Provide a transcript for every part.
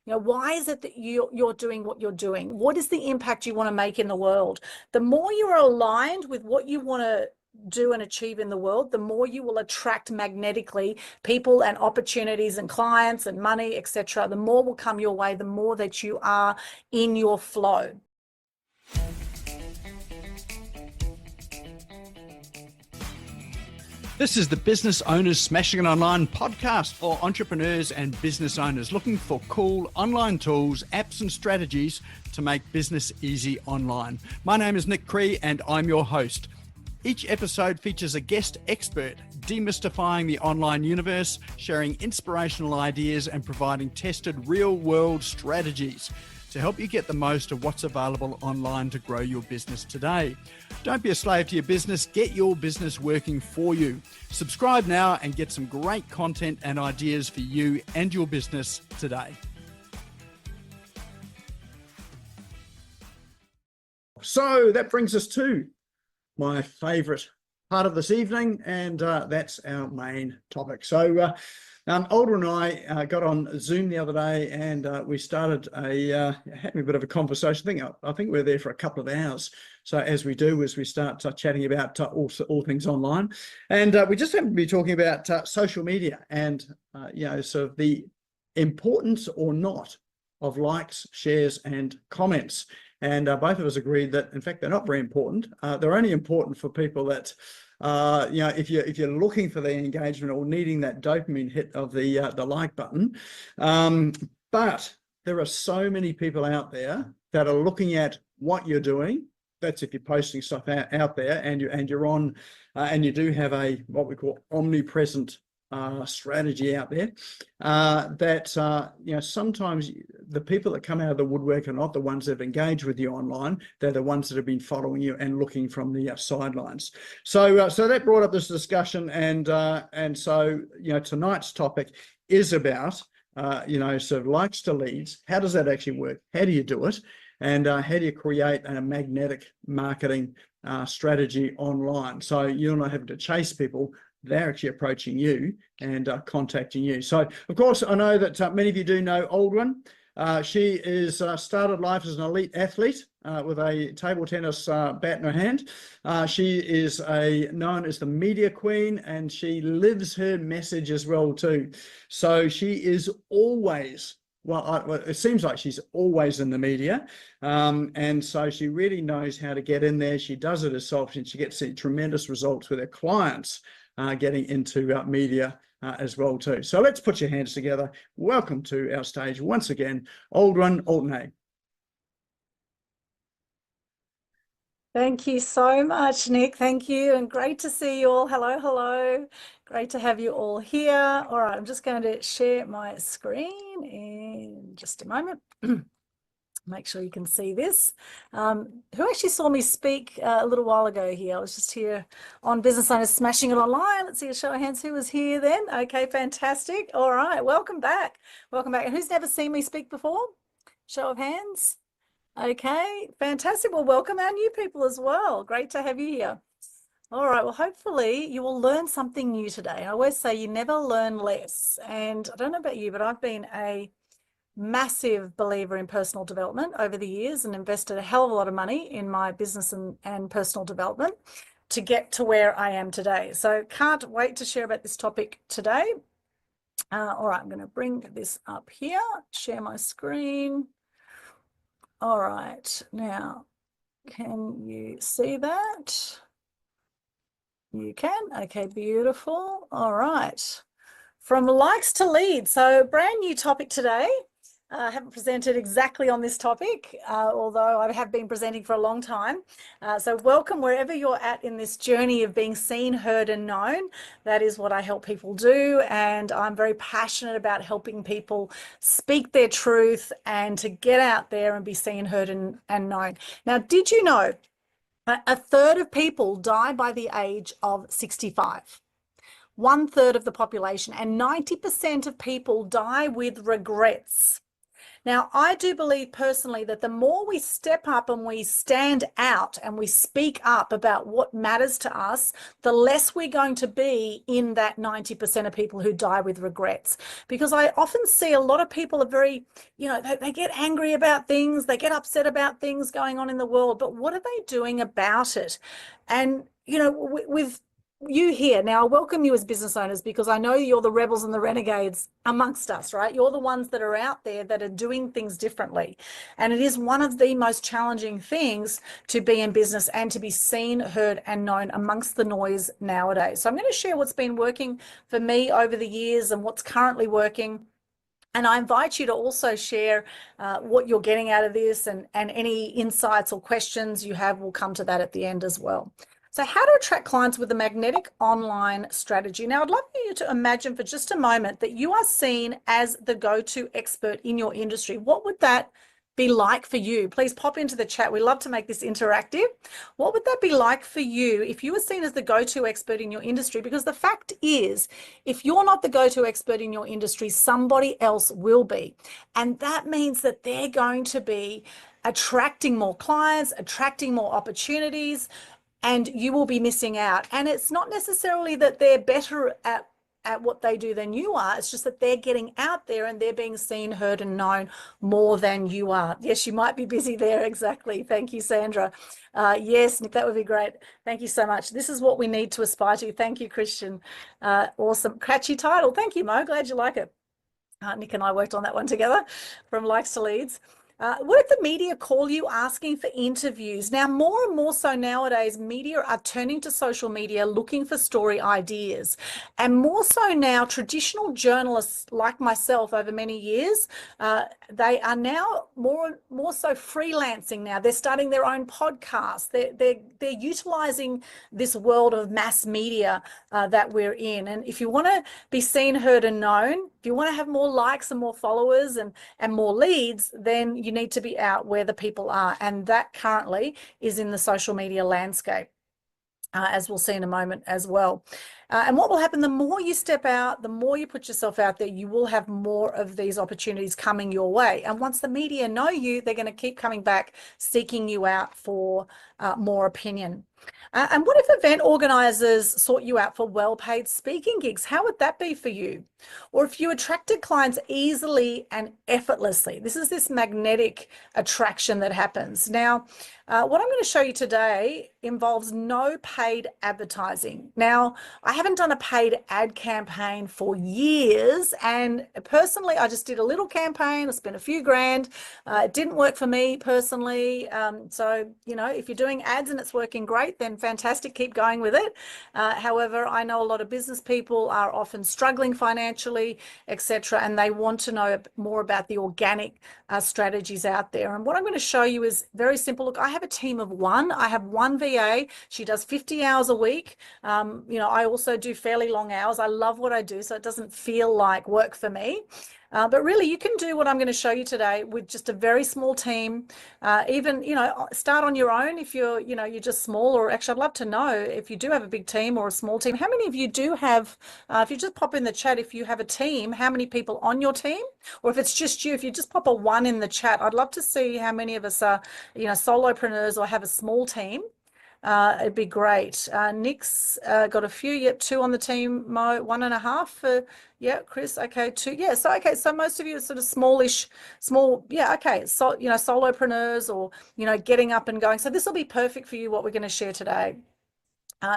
Why is it that you're doing what you're doing? What is the impact you want to make in the world? The more you are aligned with what you want to do and achieve in the world, the more you will attract magnetically people and opportunities and clients and money, etc. The more will come your way, the more that you are in your flow. This is the Business Owners Smashing It Online podcast for entrepreneurs and business owners looking for cool online tools, apps and strategies to make business easy online. My name is Nick Cree and I'm your host. Each episode features a guest expert demystifying the online universe, sharing inspirational ideas and providing tested real-world strategies to help you get the most of what's available online to grow your business today. Don't be a slave to your business, get your business working for you. Subscribe now and get some great content and ideas for you and your business today. So that brings us to my favorite part of this evening, and that's our main topic. So Aldwyn and I got on Zoom the other day, and we started having a bit of a conversation. I think we were there for a couple of hours. So as we do, as we start chatting about all things online, and we just happened to be talking about social media and sort of the importance or not of likes, shares, and comments. And both of us agreed that, in fact, they're not very important. They're only important for people that, if you're looking for the engagement or needing that dopamine hit of the like button. But there are so many people out there that are looking at what you're doing. That's if you're posting stuff out there and you're on, and you do have what we call omnipresent strategy out there, sometimes the people that come out of the woodwork are not the ones that have engaged with you online. They're the ones that have been following you and looking from the sidelines. So that brought up this discussion, and so tonight's topic is about sort of likes to leads. How does that actually work? How do you do it? And how do you create a magnetic marketing strategy online? So you're not having to chase people. They're actually approaching you and contacting you. So, of course, I know that many of you do know Aldwyn. She is started life as an elite athlete with a table tennis bat in her hand. She is known as the media queen, and she lives her message as well too. So she is always, it seems like she's always in the media, and so she really knows how to get in there. She does it herself, and she gets tremendous results with her clients getting into media as well too. So let's put your hands together. Welcome to our stage once again, Aldwyn Altuney. Thank you so much, Nick. Thank you, and great to see you all. Hello, hello. Great to have you all here. All right, I'm just going to share my screen in just a moment. Make sure you can see this. Who actually saw me speak a little while ago here? I was just here on Business Owners Smashing It Online. Let's see a show of hands. Who was here then? Okay, fantastic. All right, welcome back. Welcome back. And who's never seen me speak before? Show of hands. Okay, fantastic. Well, welcome our new people as well. Great to have you here. All right, well, hopefully you will learn something new today. I always say you never learn less. And I don't know about you, but I've been a massive believer in personal development over the years and invested a hell of a lot of money in my business and personal development to get to where I am today. So can't wait to share about this topic today. All right, I'm going to bring this up here, share my screen. All right, now, can you see that? You can. Okay, beautiful. All right. From likes to leads. So brand new topic today. I haven't presented exactly on this topic, although I have been presenting for a long time. So welcome wherever you're at in this journey of being seen, heard, and known. That is what I help people do. And I'm very passionate about helping people speak their truth and to get out there and be seen, heard, and known. Now, did you know a third of people die by the age of 65? 1/3 of the population, and 90% of people die with regrets. Now, I do believe personally that the more we step up and we stand out and we speak up about what matters to us, the less we're going to be in that 90% of people who die with regrets. Because I often see a lot of people are very, they get angry about things, they get upset about things going on in the world, but what are they doing about it? And, with you here now, I welcome you as business owners because I know you're the rebels and the renegades amongst us, right? You're the ones that are out there that are doing things differently. And it is one of the most challenging things to be in business and to be seen, heard, and known amongst the noise nowadays. So I'm going to share what's been working for me over the years and what's currently working. And I invite you to also share what you're getting out of this, and any insights or questions you have will come to that at the end as well. So how to attract clients with a magnetic online strategy. Now, I'd love for you to imagine for just a moment that you are seen as the go-to expert in your industry. What would that be like for you? Please pop into the chat. We love to make this interactive. What would that be like for you if you were seen as the go-to expert in your industry? Because the fact is, if you're not the go-to expert in your industry, somebody else will be. And that means that they're going to be attracting more clients, attracting more opportunities, and you will be missing out. And it's not necessarily that they're better at what they do than you are. It's just that they're getting out there and they're being seen, heard, and known more than you are. Yes, you might be busy there. Exactly. Thank you, Sandra. Yes, Nick, that would be great. Thank you so much. This is what we need to aspire to. Thank you, Christian. Awesome. Catchy title. Thank you, Mo. Glad you like it. Nick and I worked on that one together, from likes to leads. What if the media call you asking for interviews? Now, more and more so nowadays, media are turning to social media looking for story ideas. And more so now, traditional journalists like myself over many years, they are now more so freelancing now. They're starting their own podcasts. They're utilizing this world of mass media that we're in. And if you want to be seen, heard, and known, if you want to have more likes and more followers and more leads, then you need to be out where the people are. And that currently is in the social media landscape, as we'll see in a moment as well. And what will happen, the more you step out, the more you put yourself out there, you will have more of these opportunities coming your way. And once the media know you, they're going to keep coming back, seeking you out for more opinion. And what if event organizers sought you out for well-paid speaking gigs? How would that be for you? Or if you attracted clients easily and effortlessly? This is this magnetic attraction that happens. Now, what I'm going to show you today involves no paid advertising. Now, I haven't done a paid ad campaign for years, and personally, I just did a little campaign. I spent a few grand. It didn't work for me personally. So, if you're doing ads and it's working great, then fantastic, keep going with it. However, I know a lot of business people are often struggling financially, etc., and they want to know more about the organic strategies out there. And what I'm going to show you is very simple. Look, I have a team of one. I have one VA. She does 50 hours a week. I also do fairly long hours. I love what I do, so it doesn't feel like work for me. But really, you can do what I'm going to show you today with just a very small team. Even, start on your own if you're just small. Or actually, I'd love to know if you do have a big team or a small team. How many of you do have, if you just pop in the chat, if you have a team, how many people on your team? Or if it's just you, if you just pop a 1 in the chat, I'd love to see how many of us are, solopreneurs or have a small team. It'd be great. Nick's got a few. Yep, 2 on the team. Mo, 1.5 for, yeah, Chris. Okay, 2. Yeah, so most of you are sort of small. Yeah, okay. So, solopreneurs or, getting up and going. So this will be perfect for you, what we're going to share today.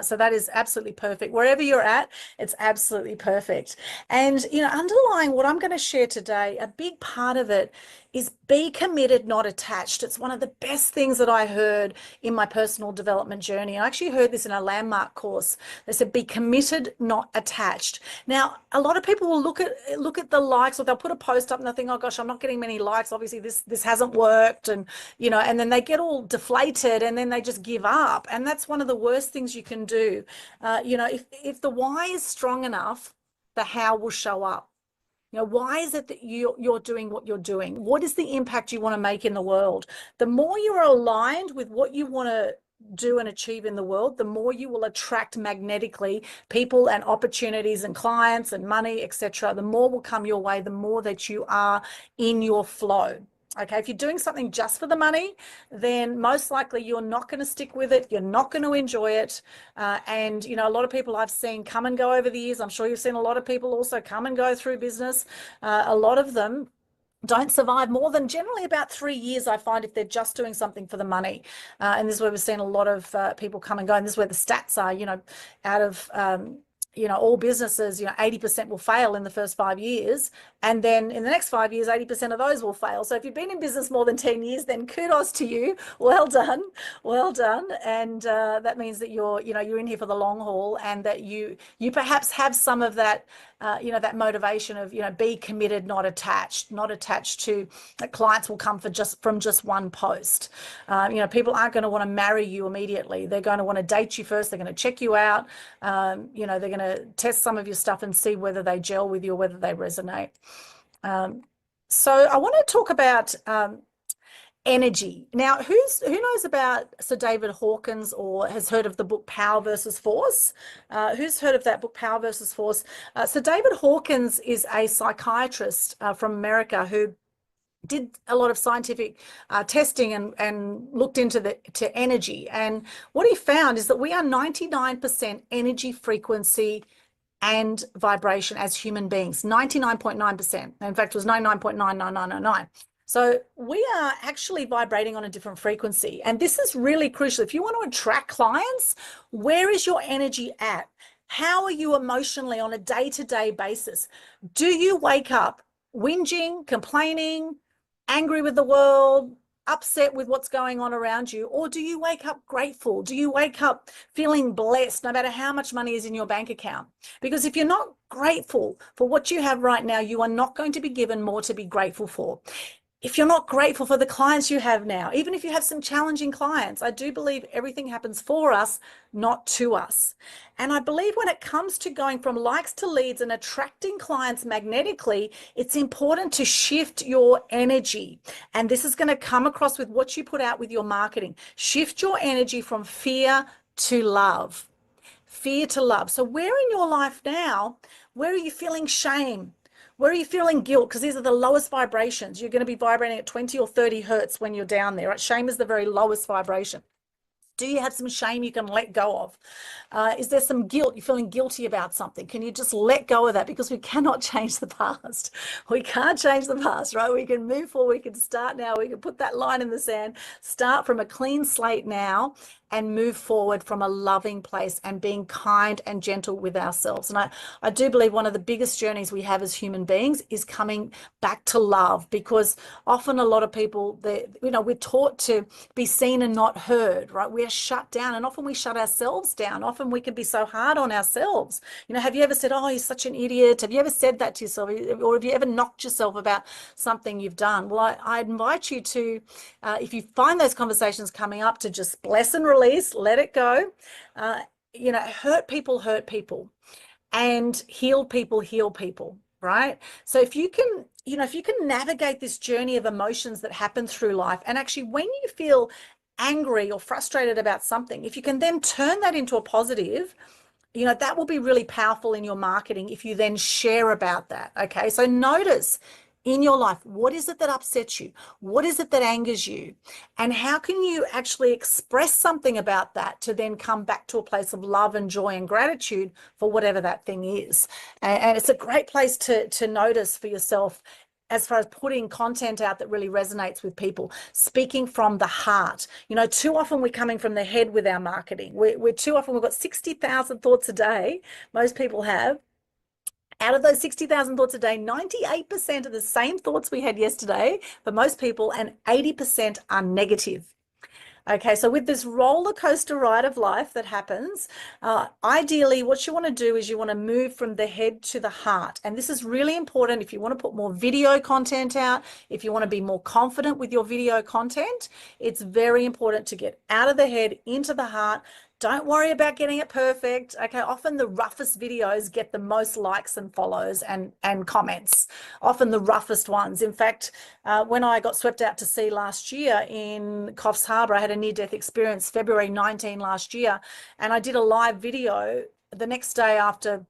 So that is absolutely perfect. Wherever you're at, it's absolutely perfect. And, underlying what I'm going to share today, a big part of it is be committed, not attached. It's one of the best things that I heard in my personal development journey. I actually heard this in a landmark course. They said, be committed, not attached. Now, a lot of people will look at the likes, or they'll put a post up and they'll think, oh gosh, I'm not getting many likes. Obviously this hasn't worked. And, and then they get all deflated and then they just give up. And that's one of the worst things you can do. If the why is strong enough, the how will show up. Why is it that you're doing what you're doing? What is the impact you want to make in the world? The more you're aligned with what you want to do and achieve in the world, the more you will attract magnetically people and opportunities and clients and money, etc. The more will come your way, the more that you are in your flow. Okay, if you're doing something just for the money, then most likely you're not going to stick with it. You're not going to enjoy it. And, you know, a lot of people I've seen come and go over the years. I'm sure you've seen a lot of people also come and go through business. A lot of them don't survive more than generally about 3 years, I find, if they're just doing something for the money. And this is where we've seen a lot of people come and go. And this is where the stats are, you know, out of, you know, all businesses, you know, 80% will fail in the first 5 years. And then in the next 5 years, 80% of those will fail. So if you've been in business more than 10 years, then kudos to you. Well done. Well done. And that means that you're, you know, you're in here for the long haul, and that you perhaps have some of that, you know, that motivation of, you know, be committed, not attached to that clients will come from just one post. You know, people aren't going to want to marry you immediately. They're going to want to date you first. They're going to check you out. You know, they're going to test some of your stuff and see whether they gel with you or whether they resonate. So I want to talk about energy. Now, who knows about Sir David Hawkins or has heard of the book Power versus Force? Who's heard of that book, Power versus Force? Sir David Hawkins is a psychiatrist from America who did a lot of scientific testing and looked into energy. And what he found is that we are 99% energy frequency and vibration as human beings, 99.9%. In fact, it was 99.99999. So we are actually vibrating on a different frequency. And this is really crucial. If you want to attract clients, where is your energy at? How are you emotionally on a day-to-day basis? Do you wake up whinging, complaining, angry with the world, upset with what's going on around you? Or do you wake up grateful? Do you wake up feeling blessed no matter how much money is in your bank account? Because if you're not grateful for what you have right now, you are not going to be given more to be grateful for. If you're not grateful for the clients you have now, even if you have some challenging clients, I do believe everything happens for us, not to us. And I believe when it comes to going from likes to leads and attracting clients magnetically, it's important to shift your energy. And this is going to come across with what you put out with your marketing. Shift your energy from fear to love. Fear to love. So where in your life now, where are you feeling shame? Where are you feeling guilt? Because these are the lowest vibrations. You're going to be vibrating at 20 or 30 hertz when you're down there. Right? Shame is the very lowest vibration. Do you have some shame you can let go of? Is there some guilt? You're feeling guilty about something. Can you just let go of that? Because we cannot change the past. We can't change the past, right? We can move forward. We can start now. We can put that line in the sand, start from a clean slate now, and move forward from a loving place and being kind and gentle with ourselves. And I do believe one of the biggest journeys we have as human beings is coming back to love, because often a lot of people, you know, we're taught to be seen and not heard, right? We're shut down, and often we shut ourselves down. Often we can be so hard on ourselves. You know, have you ever said, oh, you're such an idiot? Have you ever said that to yourself? Or have you ever knocked yourself about something you've done? Well, I invite you to, if you find those conversations coming up, to just bless and release, let it go. You know, hurt people, and heal people, right? So if you can, you know, if you can navigate this journey of emotions that happen through life, and actually when you feel angry or frustrated about something, if you can then turn that into a positive, you know, that will be really powerful in your marketing if you then share about that. Okay, so notice in your life, what is it that upsets you? What is it that angers you? And how can you actually express something about that to then come back to a place of love and joy and gratitude for whatever that thing is? And it's a great place to notice for yourself as far as putting content out that really resonates with people, speaking from the heart. You know, too often we're coming from the head with our marketing. We're too often, we've got 60,000 thoughts a day, most people have. Out of those 60,000 thoughts a day, 98% are the same thoughts we had yesterday for most people, and 80% are negative. Okay, so with this roller coaster ride of life that happens, ideally what you want to do is you want to move from the head to the heart. And this is really important if you want to put more video content out, if you want to be more confident with your video content. It's very important to get out of the head into the heart, Don't worry about getting it perfect. Okay, often the roughest videos get the most likes and follows and comments, often the roughest ones. In fact, when I got swept out to sea last year in Coffs Harbour, I had a near-death experience, February 19 last year, and I did a live video the next day after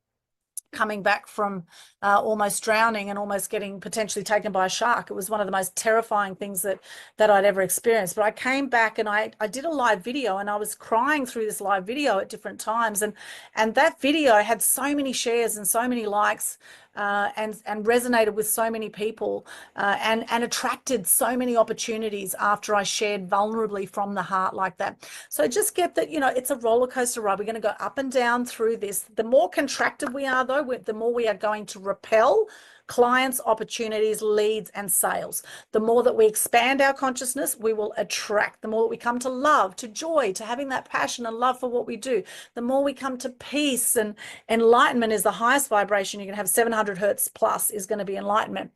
coming back from almost drowning and almost getting potentially taken by a shark. It was one of the most terrifying things that I'd ever experienced. But I came back and I did a live video, and I was crying through this live video at different times. And that video had so many shares and so many likes, and resonated with so many people, and attracted so many opportunities after I shared vulnerably from the heart like that. So just get that, you know, it's a roller coaster ride. We're going to go up and down through this. The more contracted we are, though, the more we are going to repel clients, opportunities, leads, and sales. The more that we expand our consciousness, we will attract. The more that we come to love, to joy, to having that passion and love for what we do, the more we come to peace, and enlightenment is the highest vibration. You can have 700 hertz plus is going to be enlightenment.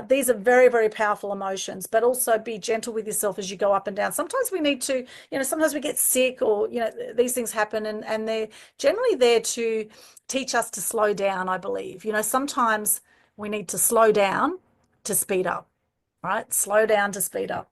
These are very, very powerful emotions, but also be gentle with yourself as you go up and down. Sometimes we need to, you know, sometimes we get sick, or, you know, these things happen, and they're generally there to teach us to slow down, I believe. You know, sometimes we need to slow down to speed up, right? Slow down to speed up.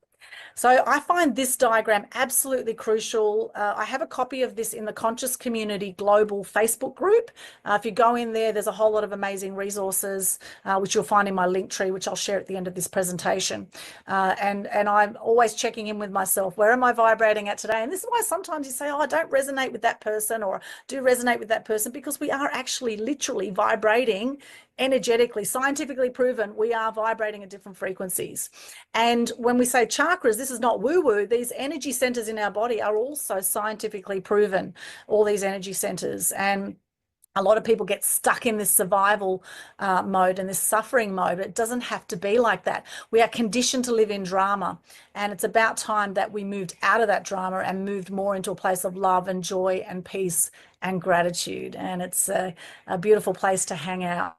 So I find this diagram absolutely crucial. I have a copy of this in the Conscious Community Global Facebook group. If you go in there, there's a whole lot of amazing resources, which you'll find in my link tree, which I'll share at the end of this presentation. And I'm always checking in with myself. Where am I vibrating at today? And this is why sometimes you say, oh, I don't resonate with that person, or do resonate with that person, because we are actually literally vibrating energetically, scientifically proven, we are vibrating at different frequencies. And when we say chakras, this is not woo-woo. These energy centers in our body are also scientifically proven, all these energy centers. And a lot of people get stuck in this survival mode and this suffering mode. It doesn't have to be like that. We are conditioned to live in drama, and it's about time that we moved out of that drama and moved more into a place of love and joy and peace and gratitude. And it's a beautiful place to hang out.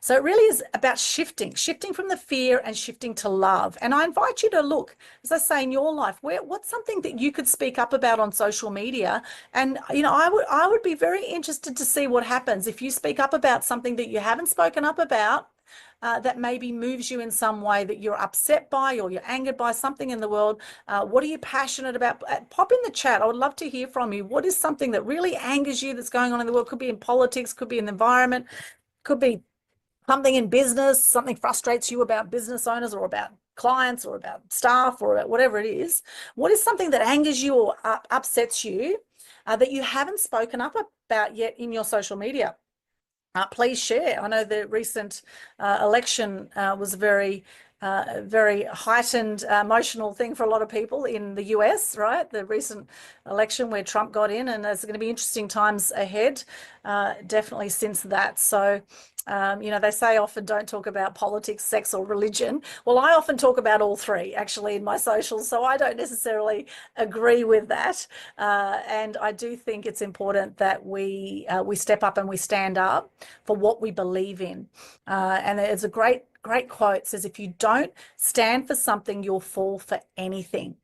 So it really is about shifting from the fear and shifting to love. And I invite you to look, as I say, in your life, what's something that you could speak up about on social media? And, you know, I would be very interested to see what happens if you speak up about something that you haven't spoken up about, that maybe moves you in some way, that you're upset by or you're angered by something in the world. What are you passionate about? Pop in the chat. I would love to hear from you. What is something that really angers you that's going on in the world? Could be in politics, could be in the environment, could be something in business, something frustrates you about business owners or about clients or about staff or about whatever it is. What is something that angers you or upsets you, that you haven't spoken up about yet in your social media? Please share. I know the recent election was very heightened emotional thing for a lot of people in the US, right? The recent election where Trump got in, and there's going to be interesting times ahead, definitely since that. So, you know, they say often don't talk about politics, sex, or religion. Well, I often talk about all three actually in my socials, so I don't necessarily agree with that. And I do think it's important that we step up and we stand up for what we believe in. And there's a great quote, says, if you don't stand for something, you'll fall for anything.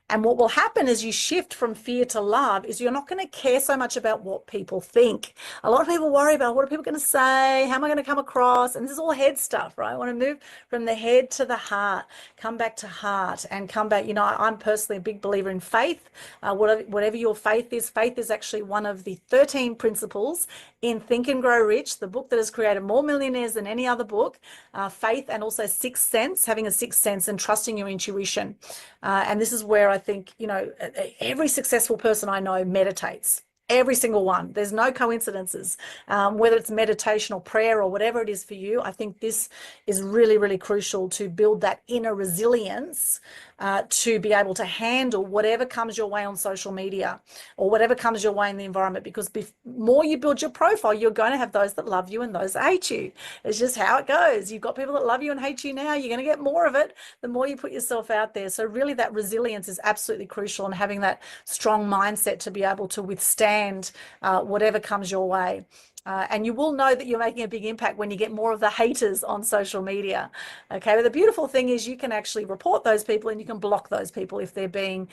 And what will happen as you shift from fear to love is you're not going to care so much about what people think. A lot of people worry about, what are people going to say? How am I going to come across? And this is all head stuff, right? I want to move from the head to the heart, come back to heart, and come back. You know, I'm personally a big believer in faith. Whatever your faith is actually one of the 13 principles in Think and Grow Rich, the book that has created more millionaires than any other book. Faith, and also sixth sense, having a sixth sense and trusting your intuition. And this is where I think, you know, every successful person I know meditates. Every single one. There's no coincidences. Whether it's meditation or prayer or whatever it is for you, I think this is really, really crucial to build that inner resilience, to be able to handle whatever comes your way on social media or whatever comes your way in the environment. Because the more you build your profile, you're going to have those that love you and those that hate you. It's just how it goes. You've got people that love you and hate you now. You're going to get more of it the more you put yourself out there. So really that resilience is absolutely crucial, and having that strong mindset to be able to withstand withstand whatever comes your way. And you will know that you're making a big impact when you get more of the haters on social media. Okay, but the beautiful thing is you can actually report those people and you can block those people if they're being,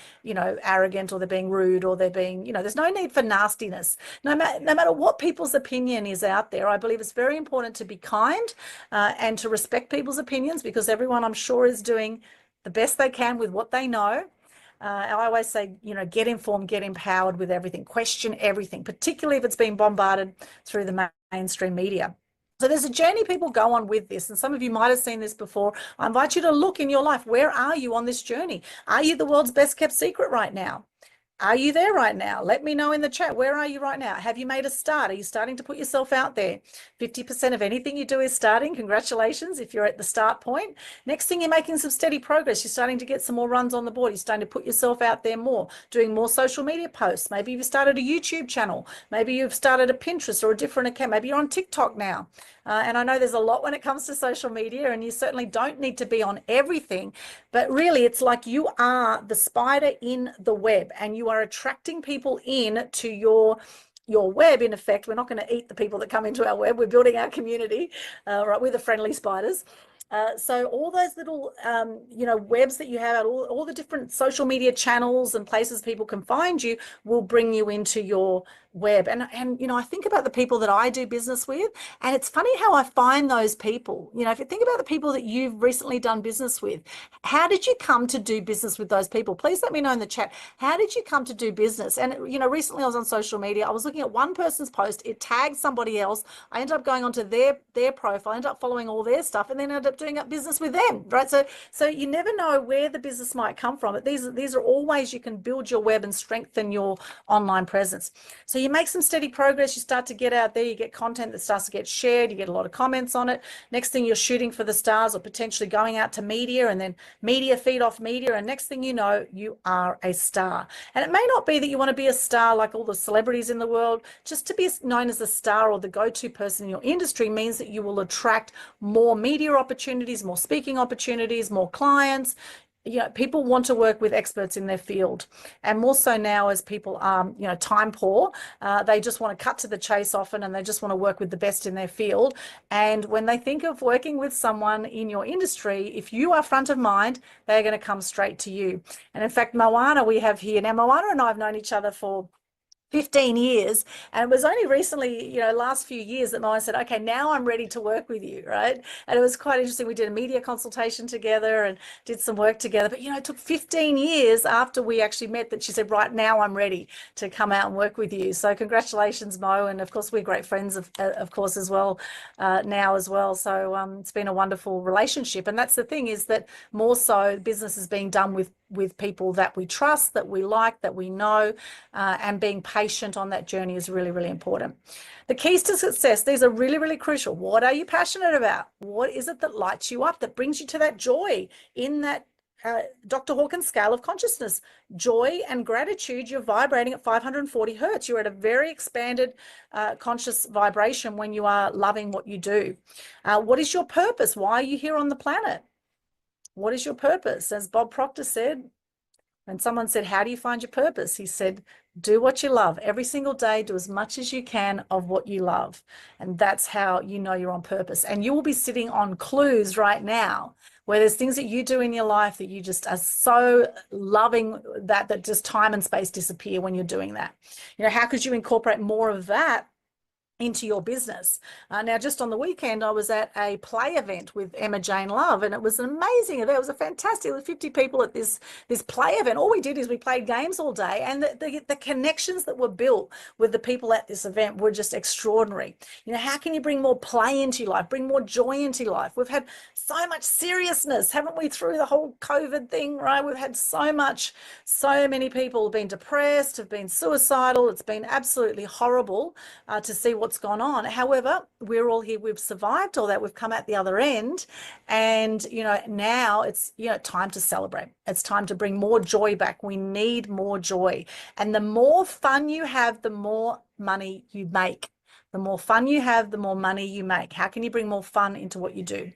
arrogant, or they're being rude, or they're being, there's no need for nastiness. No matter what people's opinion is out there, I believe it's very important to be kind and to respect people's opinions, because everyone, I'm sure, is doing the best they can with what they know. I always say, get informed, get empowered with everything, question everything, particularly if it's being bombarded through the mainstream media. So there's a journey people go on with this, and some of you might have seen this before. I invite you to look in your life. Where are you on this journey? Are you the world's best kept secret right now? Are you there right now? Let me know in the chat. Where are you right now? Have you made a start? Are you starting to put yourself out there? 50% of anything you do is starting. Congratulations if you're at the start point. Next thing, you're making some steady progress. You're starting to get some more runs on the board. You're starting to put yourself out there more, doing more social media posts. Maybe you've started a YouTube channel. Maybe you've started a Pinterest or a different account. Maybe you're on TikTok now. And I know there's a lot when it comes to social media, and you certainly don't need to be on everything, but really it's like you are the spider in the web, and you are attracting people in to your web. In effect, we're not going to eat the people that come into our web. We're building our community, right? We're the friendly spiders. So all those little, webs that you have, all the different social media channels and places people can find you will bring you into your web. And I think about the people that I do business with, and it's funny how I find those people. If you think about the people that you've recently done business with, how did you come to do business with those people? Please let me know in the chat. How did you come to do business? And recently I was on social media. I was looking at one person's post. It tagged somebody else. I ended up going onto their profile, ended up following all their stuff, and then ended up doing up business with them, right? So you never know where the business might come from. But these are all ways you can build your web and strengthen your online presence. So you make some steady progress. You start to get out there. You get content that starts to get shared. You get a lot of comments on it. Next thing, you're shooting for the stars, or potentially going out to media, and then media feed off media. And next thing you know, you are a star. And it may not be that you want to be a star like all the celebrities in the world. Just to be known as a star or the go-to person in your industry means that you will attract more media opportunities, more speaking opportunities, more clients. People want to work with experts in their field, and more so now as people are, time poor. They just want to cut to the chase often, and they just want to work with the best in their field. And when they think of working with someone in your industry, if you are front of mind, they're going to come straight to you. And in fact, Moana, we have here now, Moana and I have known each other for 15 years. And it was only recently, last few years, that Moana said, okay, now I'm ready to work with you, right? And it was quite interesting. We did a media consultation together and did some work together. But, it took 15 years after we actually met that she said, right now I'm ready to come out and work with you. So congratulations, Mo. And of course, we're great friends, of course, as well, now as well. So it's been a wonderful relationship. And that's the thing, is that more so business is being done with people that we trust, that we like, that we know, and being patient on that journey is really, really important. The keys to success, these are really, really crucial. What are you passionate about? What is it that lights you up, that brings you to that joy in that Dr. Hawkins scale of consciousness? Joy and gratitude, you're vibrating at 540 hertz. You're at a very expanded conscious vibration when you are loving what you do. What is your purpose? Why are you here on the planet? What is your purpose? As Bob Proctor said, when someone said, how do you find your purpose? He said, do what you love. Every single day, do as much as you can of what you love. And that's how you know you're on purpose. And you will be sitting on clues right now where there's things that you do in your life that you just are so loving that just time and space disappear when you're doing that. How could you incorporate more of that into your business? Now, just on the weekend, I was at a play event with Emma Jane Love, and it was an amazing event. It was a fantastic, there were 50 people at this play event. All we did is we played games all day, and the connections that were built with the people at this event were just extraordinary. How can you bring more play into your life, bring more joy into your life? We've had so much seriousness, haven't we, through the whole COVID thing, right? We've had so many people have been depressed, have been suicidal. It's been absolutely horrible to see what's gone on. However, we're all here. We've survived all that. We've come out the other end, and now it's time to celebrate. It's time to bring more joy back. We need more joy, and the more fun you have, the more money you make. The more fun you have, the more money you make. How can you bring more fun into what you do?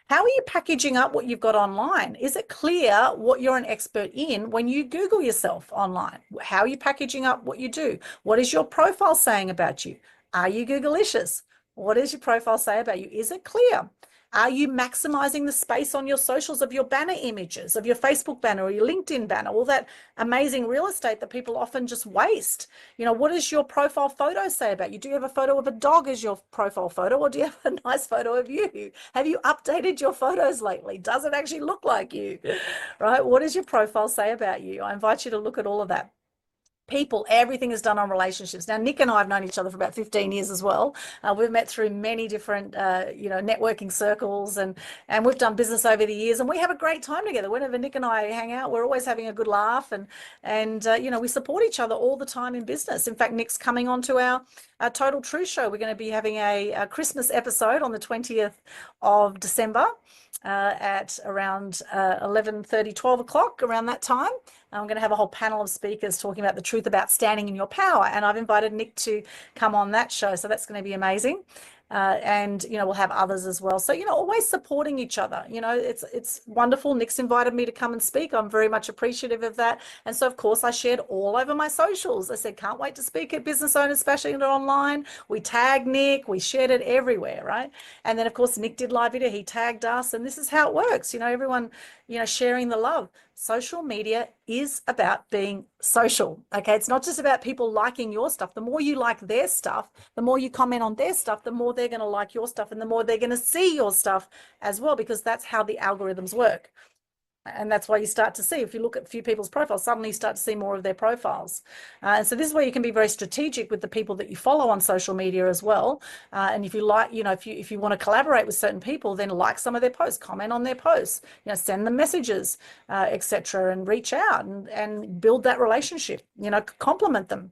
How are you packaging up what you've got online? Is it clear what you're an expert in when you Google yourself online? How are you packaging up what you do? What is your profile saying about you? Are you Googleicious? What does your profile say about you? Is it clear? Are you maximizing the space on your socials of your banner images, of your Facebook banner or your LinkedIn banner, all that amazing real estate that people often just waste? You know, what does your profile photo say about you? Do you have a photo of a dog as your profile photo, or do you have a nice photo of you? Have you updated your photos lately? Does it actually look like you? Right? What does your profile say about you? I invite you to look at all of that. People, everything is done on relationships. Now, Nick and I have known each other for about 15 years as well. We've met through many different, networking circles, and we've done business over the years, and we have a great time together. Whenever Nick and I hang out, we're always having a good laugh, and we support each other all the time in business. In fact, Nick's coming on to our Total Truth show. We're going to be having a Christmas episode on the 20th of December at around 11:30, 12 o'clock, around that time. I'm going to have a whole panel of speakers talking about the truth about standing in your power. And I've invited Nick to come on that show. So that's going to be amazing. And we'll have others as well. So always supporting each other. It's wonderful. Nick's invited me to come and speak. I'm very much appreciative of that. And so of course I shared all over my socials. I said, can't wait to speak at Business Owners Smashing It Online. We tagged Nick, we shared it everywhere, right? And then of course Nick did live video, he tagged us, and this is how it works. Everyone sharing the love. Social media is about being social. Okay, it's not just about people liking your stuff. The more you like their stuff, the more you comment on their stuff, the more they're going to like your stuff, and the more they're going to see your stuff as well, because that's how the algorithms work. And that's why you start to see, if you look at a few people's profiles, suddenly you start to see more of their profiles. And so this is where you can be very strategic with the people that you follow on social media as well. And if you like, if you want to collaborate with certain people, then like some of their posts, comment on their posts, send them messages, etc., and reach out and build that relationship, compliment them.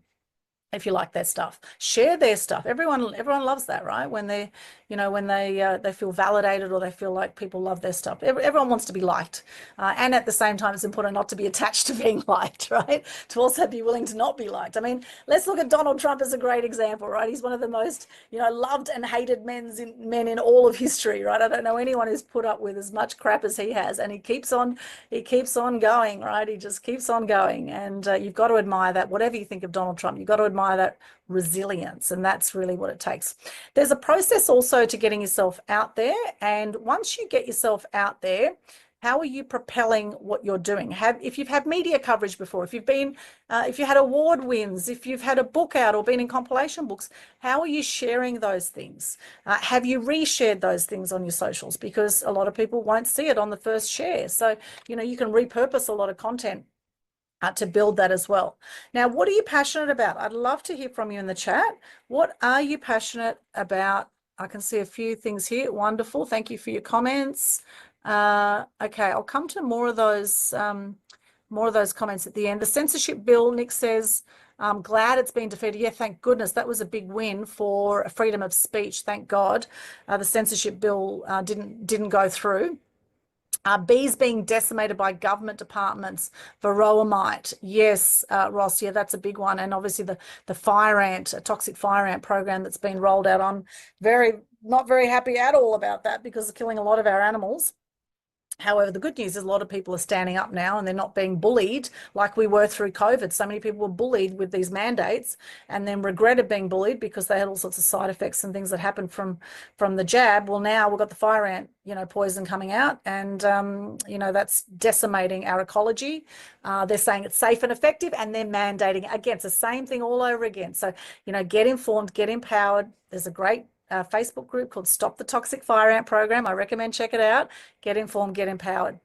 If you like their stuff, share their stuff. Everyone loves that, right? When they, when they feel validated, or they feel like people love their stuff. Everyone wants to be liked, and at the same time, it's important not to be attached to being liked, right? To also be willing to not be liked. I mean, let's look at Donald Trump as a great example, right? He's one of the most, loved and hated men in all of history, right? I don't know anyone who's put up with as much crap as he has, and he keeps on going, right? He just keeps on going, and you've got to admire that. Whatever you think of Donald Trump, you've got to admire that resilience, and that's really what it takes. There's a process also to getting yourself out there, and once you get yourself out there, how are you propelling what you're doing? If you've had media coverage before, if you had award wins, if you've had a book out or been in compilation books, how are you sharing those things? Have you reshared those things on your socials? Because a lot of people won't see it on the first share. So, you can repurpose a lot of content to build that as well. Now, what are you passionate about? I'd love to hear from you in the chat. What are you passionate about? I can see a few things here. Wonderful. Thank you for your comments. Okay, I'll come to more of those comments at the end. The censorship bill, Nick says, I'm glad it's been defeated. Yeah, thank goodness. That was a big win for freedom of speech. Thank God. The censorship bill didn't go through. Bees being decimated by government departments, varroa mite. Yes, Ross, yeah, that's a big one. And obviously the fire ant, a toxic fire ant program that's been rolled out. I'm not very happy at all about that, because it's killing a lot of our animals. However, the good news is a lot of people are standing up now, and they're not being bullied like we were through COVID. So many people were bullied with these mandates, and then regretted being bullied because they had all sorts of side effects and things that happened from the jab. Well, now we've got the fire ant, poison coming out, and, that's decimating our ecology. They're saying it's safe and effective, and they're mandating it. Again, it's the same thing all over again. So, get informed, get empowered. There's a great Facebook group called Stop the Toxic Fire Ant Program. I recommend check it out. Get informed, get empowered.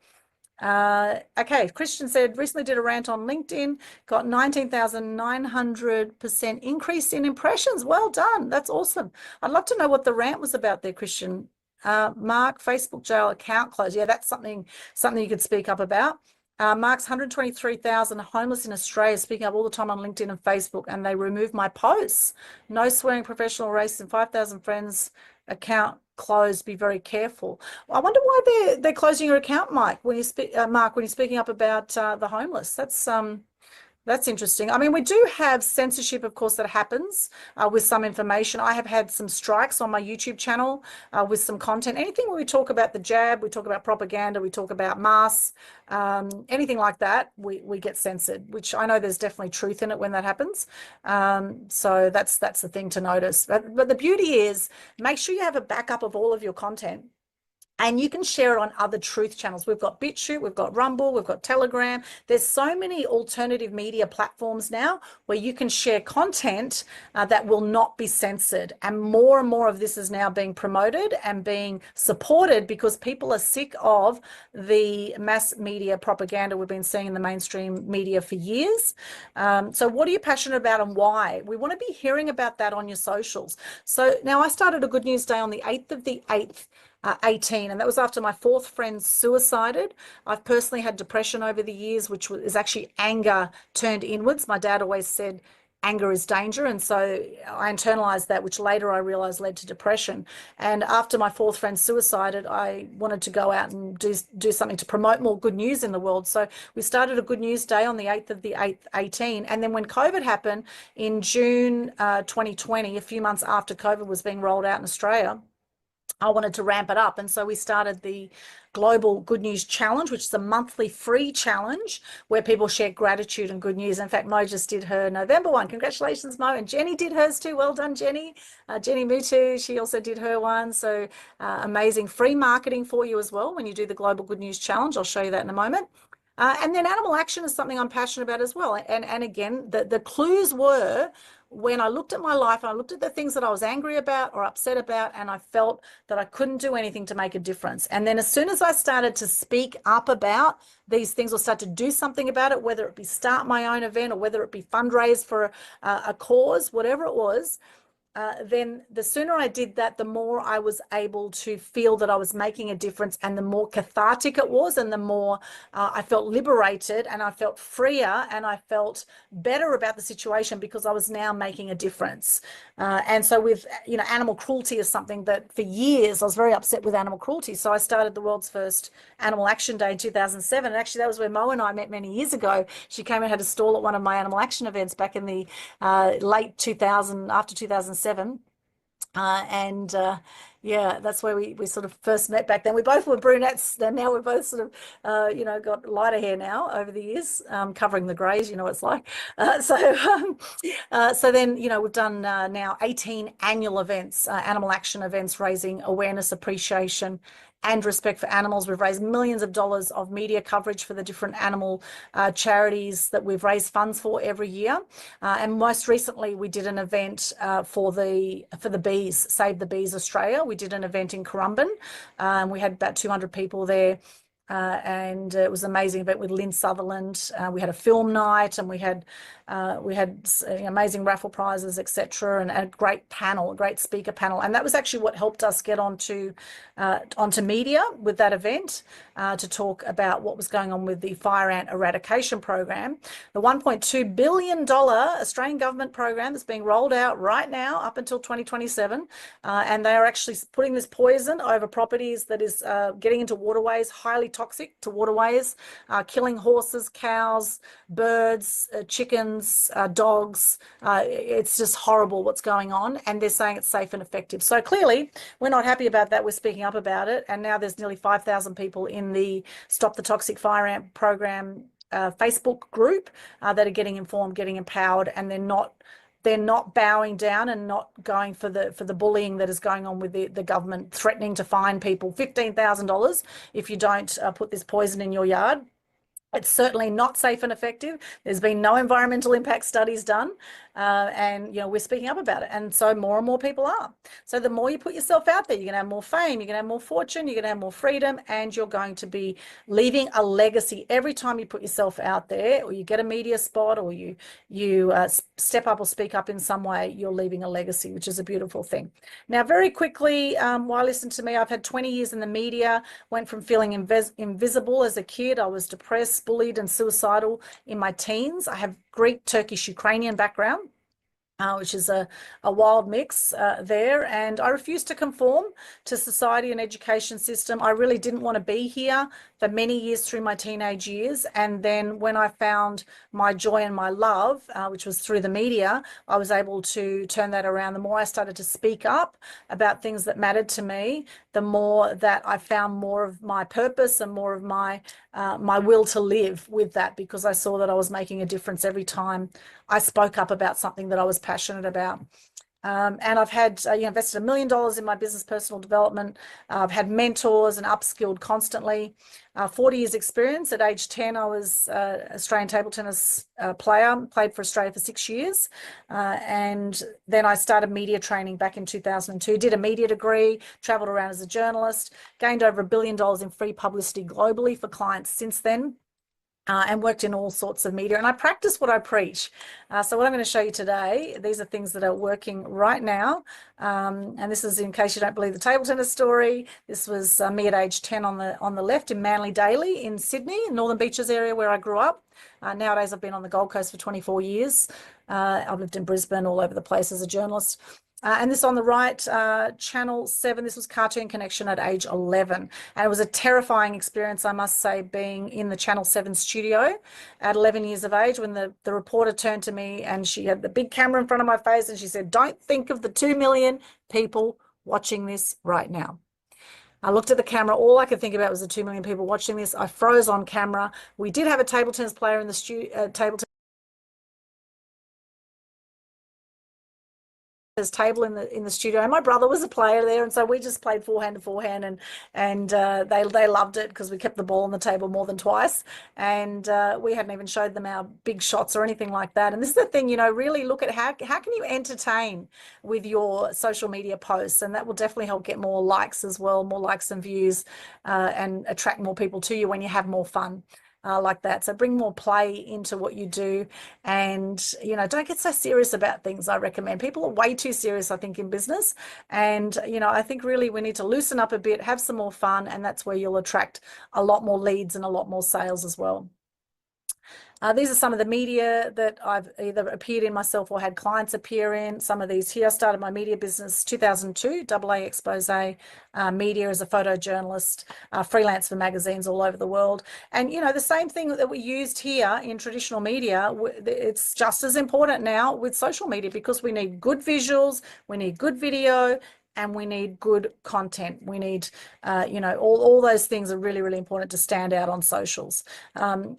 Okay, Christian said, recently did a rant on LinkedIn, got 19,900% increase in impressions. Well done. That's awesome. I'd love to know what the rant was about there, Christian. Mark, Facebook jail account closed. Yeah, that's something you could speak up about. Mark's 123,000 homeless in Australia, speaking up all the time on LinkedIn and Facebook, and they removed my posts. No swearing, professional racism, 5,000 friends, account closed. Be very careful. I wonder why they're closing your account, Mike, when you speak, Mark, when you're speaking up about the homeless. That's That's interesting. I mean, we do have censorship, of course, that happens with some information. I have had some strikes on my YouTube channel with some content. Anything where we talk about the jab, we talk about propaganda, we talk about masks, anything like that, we get censored, which I know there's definitely truth in it when that happens. So that's the thing to notice. But the beauty is, make sure you have a backup of all of your content. And you can share it on other truth channels. We've got BitChute, we've got Rumble, we've got Telegram. There's so many alternative media platforms now where you can share content that will not be censored. And more of this is now being promoted and being supported because people are sick of the mass media propaganda we've been seeing in the mainstream media for years. So what are you passionate about and why? We want to be hearing about that on your socials. So now I started a Good News Day on the 8th of the 8th. 18, and that was after my fourth friend suicided. I've personally had depression over the years, which is actually anger turned inwards. My dad always said anger is danger, and so I internalized that, which later I realized led to depression. And after my fourth friend suicided, I wanted to go out and do something to promote more good news in the world. So we started a Good News Day on the 8th of the 8th, 18. And then when COVID happened in June 2020, a few months after COVID was being rolled out in Australia, I wanted to ramp it up. And so we started the Global Good News Challenge, which is a monthly free challenge where people share gratitude and good news. In fact, Mo just did her November one. Congratulations, Mo. And Jenny did hers too. Well done, Jenny. Jenny Mutu, she also did her one. So amazing free marketing for you as well when you do the Global Good News Challenge. I'll show you that in a moment. And then animal action is something I'm passionate about as well. And again, the clues were when I looked at my life, and I looked at the things that I was angry about or upset about, and I felt that I couldn't do anything to make a difference. And then as soon as I started to speak up about these things or start to do something about it, whether it be start my own event or whether it be fundraise for a cause, whatever it was, then the sooner I did that, the more I was able to feel that I was making a difference, and the more cathartic it was, and the more I felt liberated, and I felt freer, and I felt better about the situation because I was now making a difference. And so with, animal cruelty is something that for years I was very upset with animal cruelty. So I started the world's first Animal Action Day in 2007. And actually that was where Mo and I met many years ago. She came and had a stall at one of my Animal Action events back in the late 2000, after 2007. Yeah, that's where we sort of first met back then. We both were brunettes, and now we're both sort of, got lighter hair now over the years, covering the greys, what it's like. So then, we've done now 18 annual events, animal action events, raising awareness, appreciation, and respect for animals. We've raised millions of dollars of media coverage for the different animal charities that we've raised funds for every year. And most recently, we did an event for the bees, Save the Bees Australia. We did an event in Currumbin. We had about 200 people there. And it was an amazing event with Lynn Sutherland. We had a film night, and we had amazing raffle prizes, etc., and a great panel, a great speaker panel. And that was actually what helped us get onto media with that event to talk about what was going on with the fire ant eradication program, the $1.2 billion Australian government program that's being rolled out right now up until 2027. And they are actually putting this poison over properties that is getting into waterways, highly toxic to waterways, killing horses, cows, birds, chickens, dogs. It's just horrible what's going on, and they're saying it's safe and effective. So clearly we're not happy about that. We're speaking up about it, and now there's nearly 5,000 people in the Stop the Toxic Fire Ant program Facebook group that are getting informed, getting empowered, and they're not bowing down and not going for the bullying that is going on with the government threatening to fine people $15,000 if you don't put this poison in your yard. It's certainly not safe and effective. There's been no environmental impact studies done. And, we're speaking up about it. And so more and more people are. So the more you put yourself out there, you're going to have more fame, you're going to have more fortune, you're going to have more freedom, and you're going to be leaving a legacy. Every time you put yourself out there, or you get a media spot, or you step up or speak up in some way, you're leaving a legacy, which is a beautiful thing. Now, very quickly, while listen to me, I've had 20 years in the media, went from feeling invisible as a kid. I was depressed, bullied, and suicidal in my teens. I have Greek, Turkish, Ukrainian background. which is a wild mix there. And I refused to conform to society and education system. I really didn't want to be here for many years through my teenage years. And then when I found my joy and my love, which was through the media, I was able to turn that around. The more I started to speak up about things that mattered to me, the more that I found more of my purpose and more of my will to live with that, because I saw that I was making a difference every time I spoke up about something that I was passionate about. And I've had invested $1 million in my business personal development. I've had mentors and upskilled constantly. 40 years experience. At age 10, I was Australian table tennis player, played for Australia for 6 years. And then I started media training back in 2002, did a media degree, traveled around as a journalist, gained over $1 billion in free publicity globally for clients since then. And worked in all sorts of media, and I practice what I preach. So what I'm going to show you today, these are things that are working right now. And this is in case you don't believe the table tennis story. This was me at age 10 on the left in Manly Daily in Sydney, Northern Beaches area where I grew up. Nowadays I've been on the Gold Coast for 24 years. I've lived in Brisbane, all over the place as a journalist. And this on the right, Channel 7, this was Cartoon Connection at age 11. And it was a terrifying experience, I must say, being in the Channel 7 studio at 11 years of age, when the reporter turned to me and she had the big camera in front of my face and she said, "Don't think of the 2 million people watching this right now." I looked at the camera. All I could think about was the 2 million people watching this. I froze on camera. We did have a table tennis player in the table in the studio, and my brother was a player there, and so we just played forehand to forehand, and they loved it because we kept the ball on the table more than twice, and we hadn't even showed them our big shots or anything like that. And this is the thing, really look at how can you entertain with your social media posts, and that will definitely help get more likes as well, more likes and views, and attract more people to you when you have more fun. Like that. So bring more play into what you do, and don't get so serious about things. I recommend. People are way too serious, I think, in business, and I think really we need to loosen up a bit, have some more fun, and that's where you'll attract a lot more leads and a lot more sales as well. These are some of the media that I've either appeared in myself or had clients appear in. Some of these here. I started my media business 2002, AA expose media as a photojournalist, freelance for magazines all over the world. And, the same thing that we used here in traditional media, it's just as important now with social media, because we need good visuals, we need good video, and we need good content. We need, all those things are really, really important to stand out on socials.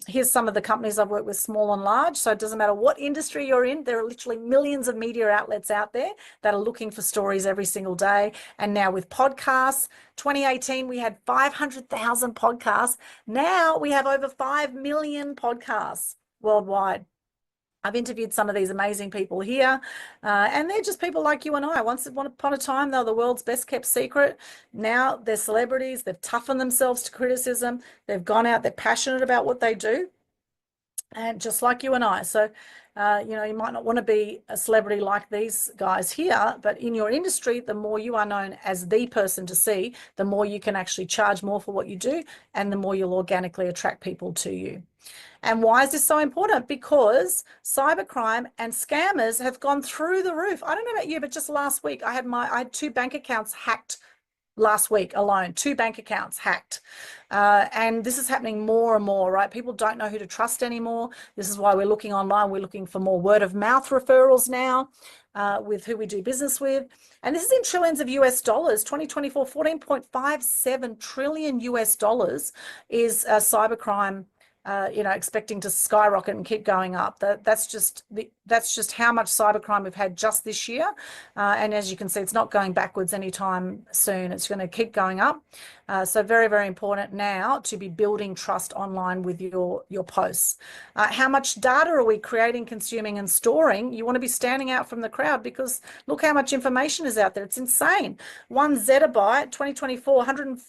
Here's some of the companies I've worked with, small and large. So it doesn't matter what industry you're in. There are literally millions of media outlets out there that are looking for stories every single day. And now with podcasts, 2018, we had 500,000 podcasts. Now we have over 5 million podcasts worldwide. I've interviewed some of these amazing people here, and they're just people like you and I. Once upon a time, they were the world's best kept secret. Now they're celebrities. They've toughened themselves to criticism. They've gone out. They're passionate about what they do, and just like you and I. So, you might not want to be a celebrity like these guys here, but in your industry, the more you are known as the person to see, the more you can actually charge more for what you do, and the more you'll organically attract people to you. And why is this so important? Because cybercrime and scammers have gone through the roof. I don't know about you, but just last week I had 2 bank accounts hacked. Last week alone, 2 bank accounts hacked. And this is happening more and more, right? People don't know who to trust anymore. This is why we're looking online. We're looking for more word of mouth referrals now with who we do business with. And this is in trillions of US dollars. 2024, 14.57 trillion US dollars is cybercrime. Expecting to skyrocket and keep going up. That's just how much cybercrime we've had just this year. And as you can see, it's not going backwards anytime soon. It's going to keep going up. So very, very important now to be building trust online with your posts. How much data are we creating, consuming, and storing? You want to be standing out from the crowd, because look how much information is out there. It's insane. 1 zettabyte, 2024,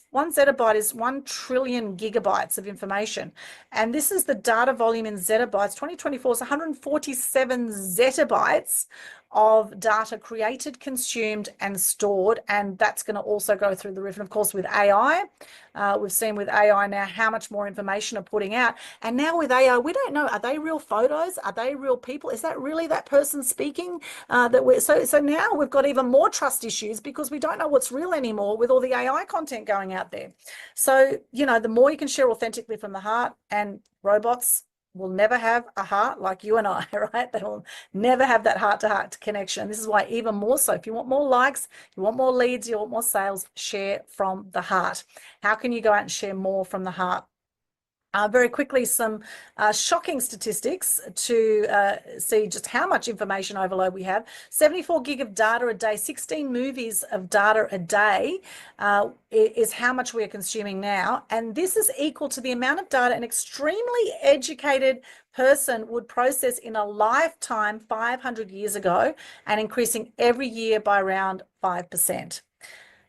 1 zettabyte is 1 trillion gigabytes of information. And this is the data volume in zettabytes. 2024 is 147 zettabytes of data created, consumed, and stored. And that's going to also go through the roof. And of course, with AI, we've seen with AI now how much more information are putting out. And now with AI, we don't know, are they real photos? Are they real people? Is that really that person speaking? So now we've got even more trust issues because we don't know what's real anymore with all the AI content going out there. So, you know, the more you can share authentically from the heart, and robots will never have a heart like you and I, right? They will never have that heart-to-heart connection. This is why even more so, if you want more likes, you want more leads, you want more sales, share from the heart. How can you go out and share more from the heart? Very quickly, some shocking statistics to see just how much information overload we have. 74 gig of data a day, 16 movies of data a day is how much we are consuming now. And this is equal to the amount of data an extremely educated person would process in a lifetime 500 years ago, and increasing every year by around 5%.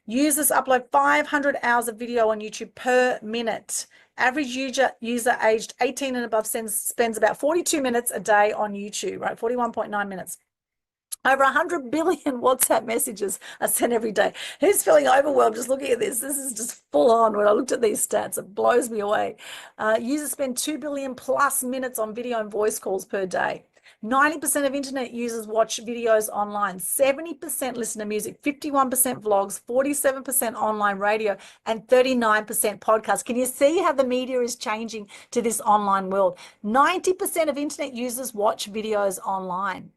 Users upload 500 hours of video on YouTube per minute. Average user aged 18 and above spends about 42 minutes a day on YouTube, right? 41.9 minutes. Over 100 billion WhatsApp messages are sent every day. Who's feeling overwhelmed just looking at this? This is just full on. When I looked at these stats, it blows me away. Users spend 2 billion plus minutes on video and voice calls per day. 90% of internet users watch videos online, 70% listen to music, 51% vlogs, 47% online radio, and 39% podcasts. Can you see how the media is changing to this online world? 90% of internet users watch videos online.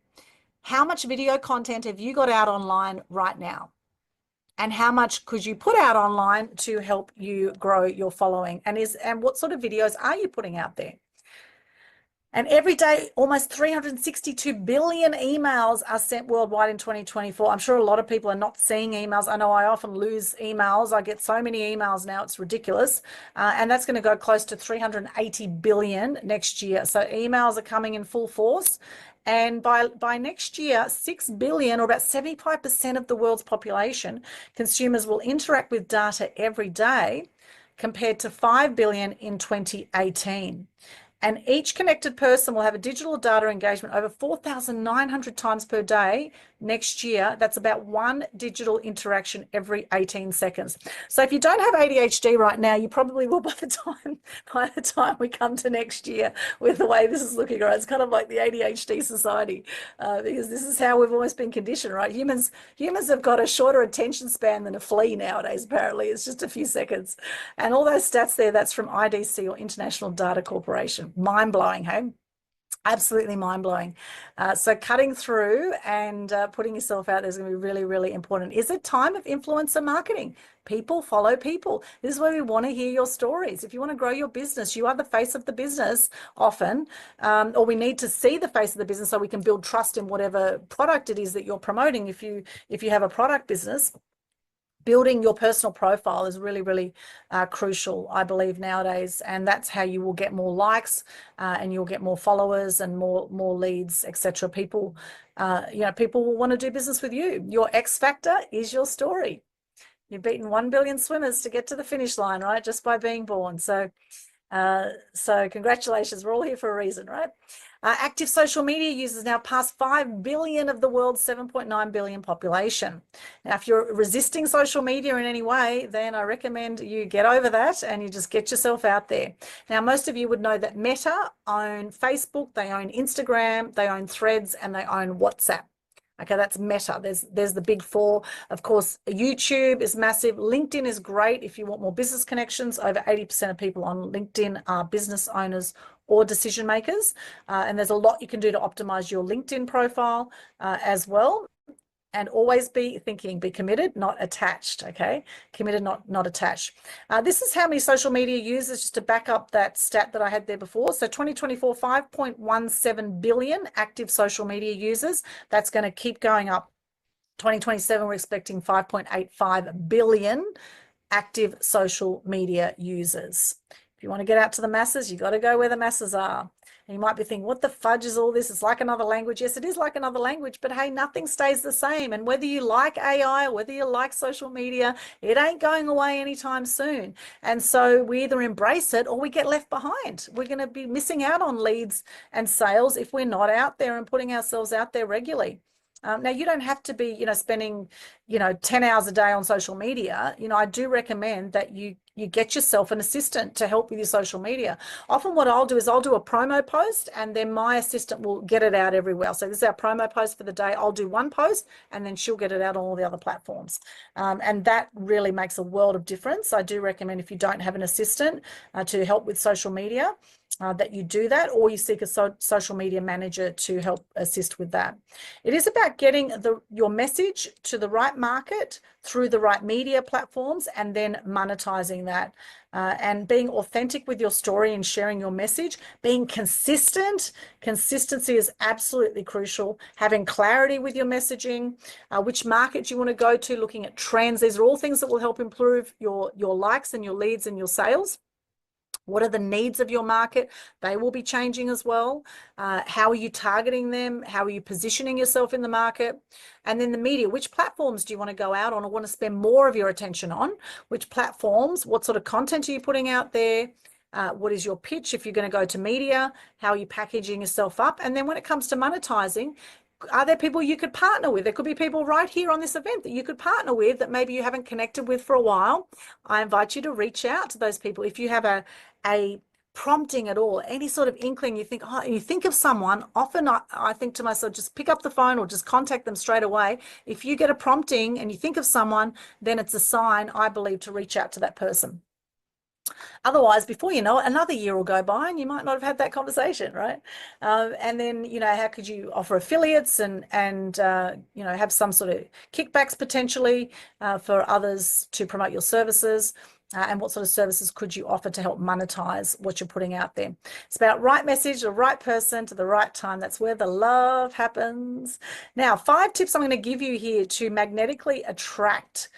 How much video content have you got out online right now? And how much could you put out online to help you grow your following? And what sort of videos are you putting out there? And every day, almost 362 billion emails are sent worldwide in 2024. I'm sure a lot of people are not seeing emails. I know I often lose emails. I get so many emails now, it's ridiculous. And that's going to go close to 380 billion next year. So emails are coming in full force. And by next year, 6 billion, or about 75% of the world's population, consumers will interact with data every day, compared to 5 billion in 2018. And each connected person will have a digital data engagement over 4,900 times per day next year. That's about one digital interaction every 18 seconds. So if you don't have ADHD right now, you probably will by the time we come to next year with the way this is looking, right? It's kind of like the ADHD society, because this is how we've always been conditioned, right? Humans have got a shorter attention span than a flea nowadays, apparently. It's just a few seconds. And all those stats there, that's from IDC, or International Data Corporation. Mind-blowing, hey? Absolutely mind-blowing. So cutting through and putting yourself out there is going to be really, really important. Is it time of influencer marketing? People follow people. This is where we want to hear your stories. If you want to grow your business, you are the face of the business often, or we need to see the face of the business so we can build trust in whatever product it is that you're promoting. If you have a product business, building your personal profile is really, really crucial, I believe, nowadays. And that's how you will get more likes, and you'll get more followers and more leads, etc. People, people will want to do business with you. Your X factor is your story. You've beaten 1 billion swimmers to get to the finish line, right? Just by being born. So congratulations. We're all here for a reason, right? Active social media users now pass 5 billion of the world's 7.9 billion population. Now, if you're resisting social media in any way, then I recommend you get over that and you just get yourself out there. Now, most of you would know that Meta own Facebook, they own Instagram, they own Threads, and they own WhatsApp. Okay, that's Meta. There's the big four. Of course, YouTube is massive. LinkedIn is great if you want more business connections. Over 80% of people on LinkedIn are business owners or decision makers. And there's a lot you can do to optimize your LinkedIn profile as well. And always be thinking, be committed, not attached, okay? Committed, not attached. This is how many social media users, just to back up that stat that I had there before. So 2024, 5.17 billion active social media users. That's going to keep going up. 2027, we're expecting 5.85 billion active social media users. If you want to get out to the masses, you got to go where the masses are. And you might be thinking, what the fudge is all this? It's like another language. Yes, it is like another language, but hey, nothing stays the same. And whether you like AI or whether you like social media, it ain't going away anytime soon. And so we either embrace it or we get left behind. We're going to be missing out on leads and sales if we're not out there and putting ourselves out there regularly. Now, you don't have to be, spending, 10 hours a day on social media. I do recommend that you get yourself an assistant to help with your social media. Often what I'll do is I'll do a promo post and then my assistant will get it out everywhere. So this is our promo post for the day. I'll do one post and then she'll get it out on all the other platforms. And that really makes a world of difference. I do recommend, if you don't have an assistant to help with social media, that you do that, or you seek a social media manager to help assist with that. It is about getting your message to the right market through the right media platforms and then monetizing that, and being authentic with your story and sharing your message, being consistent. Consistency is absolutely crucial. Having clarity with your messaging, which market you want to go to, looking at trends. These are all things that will help improve your likes and your leads and your sales. What are the needs of your market? They will be changing as well. How are you targeting them? How are you positioning yourself in the market? And then the media, which platforms do you want to go out on or want to spend more of your attention on? Which platforms? What sort of content are you putting out there? What is your pitch if you're going to go to media? How are you packaging yourself up? And then when it comes to monetizing, are there people you could partner with? There could be people right here on this event that you could partner with that maybe you haven't connected with for a while. I invite you to reach out to those people. If you have a prompting at all, any sort of inkling, you think of someone, often I think to myself, just pick up the phone or just contact them straight away. If you get a prompting and you think of someone, then it's a sign, I believe, to reach out to that person. Otherwise, before you know it, another year will go by and you might not have had that conversation, right? And then, how could you offer affiliates and have some sort of kickbacks potentially for others to promote your services? And what sort of services could you offer to help monetize what you're putting out there? It's about right message, the right person to the right time. That's where the love happens. Now, 5 tips I'm going to give you here to magnetically attract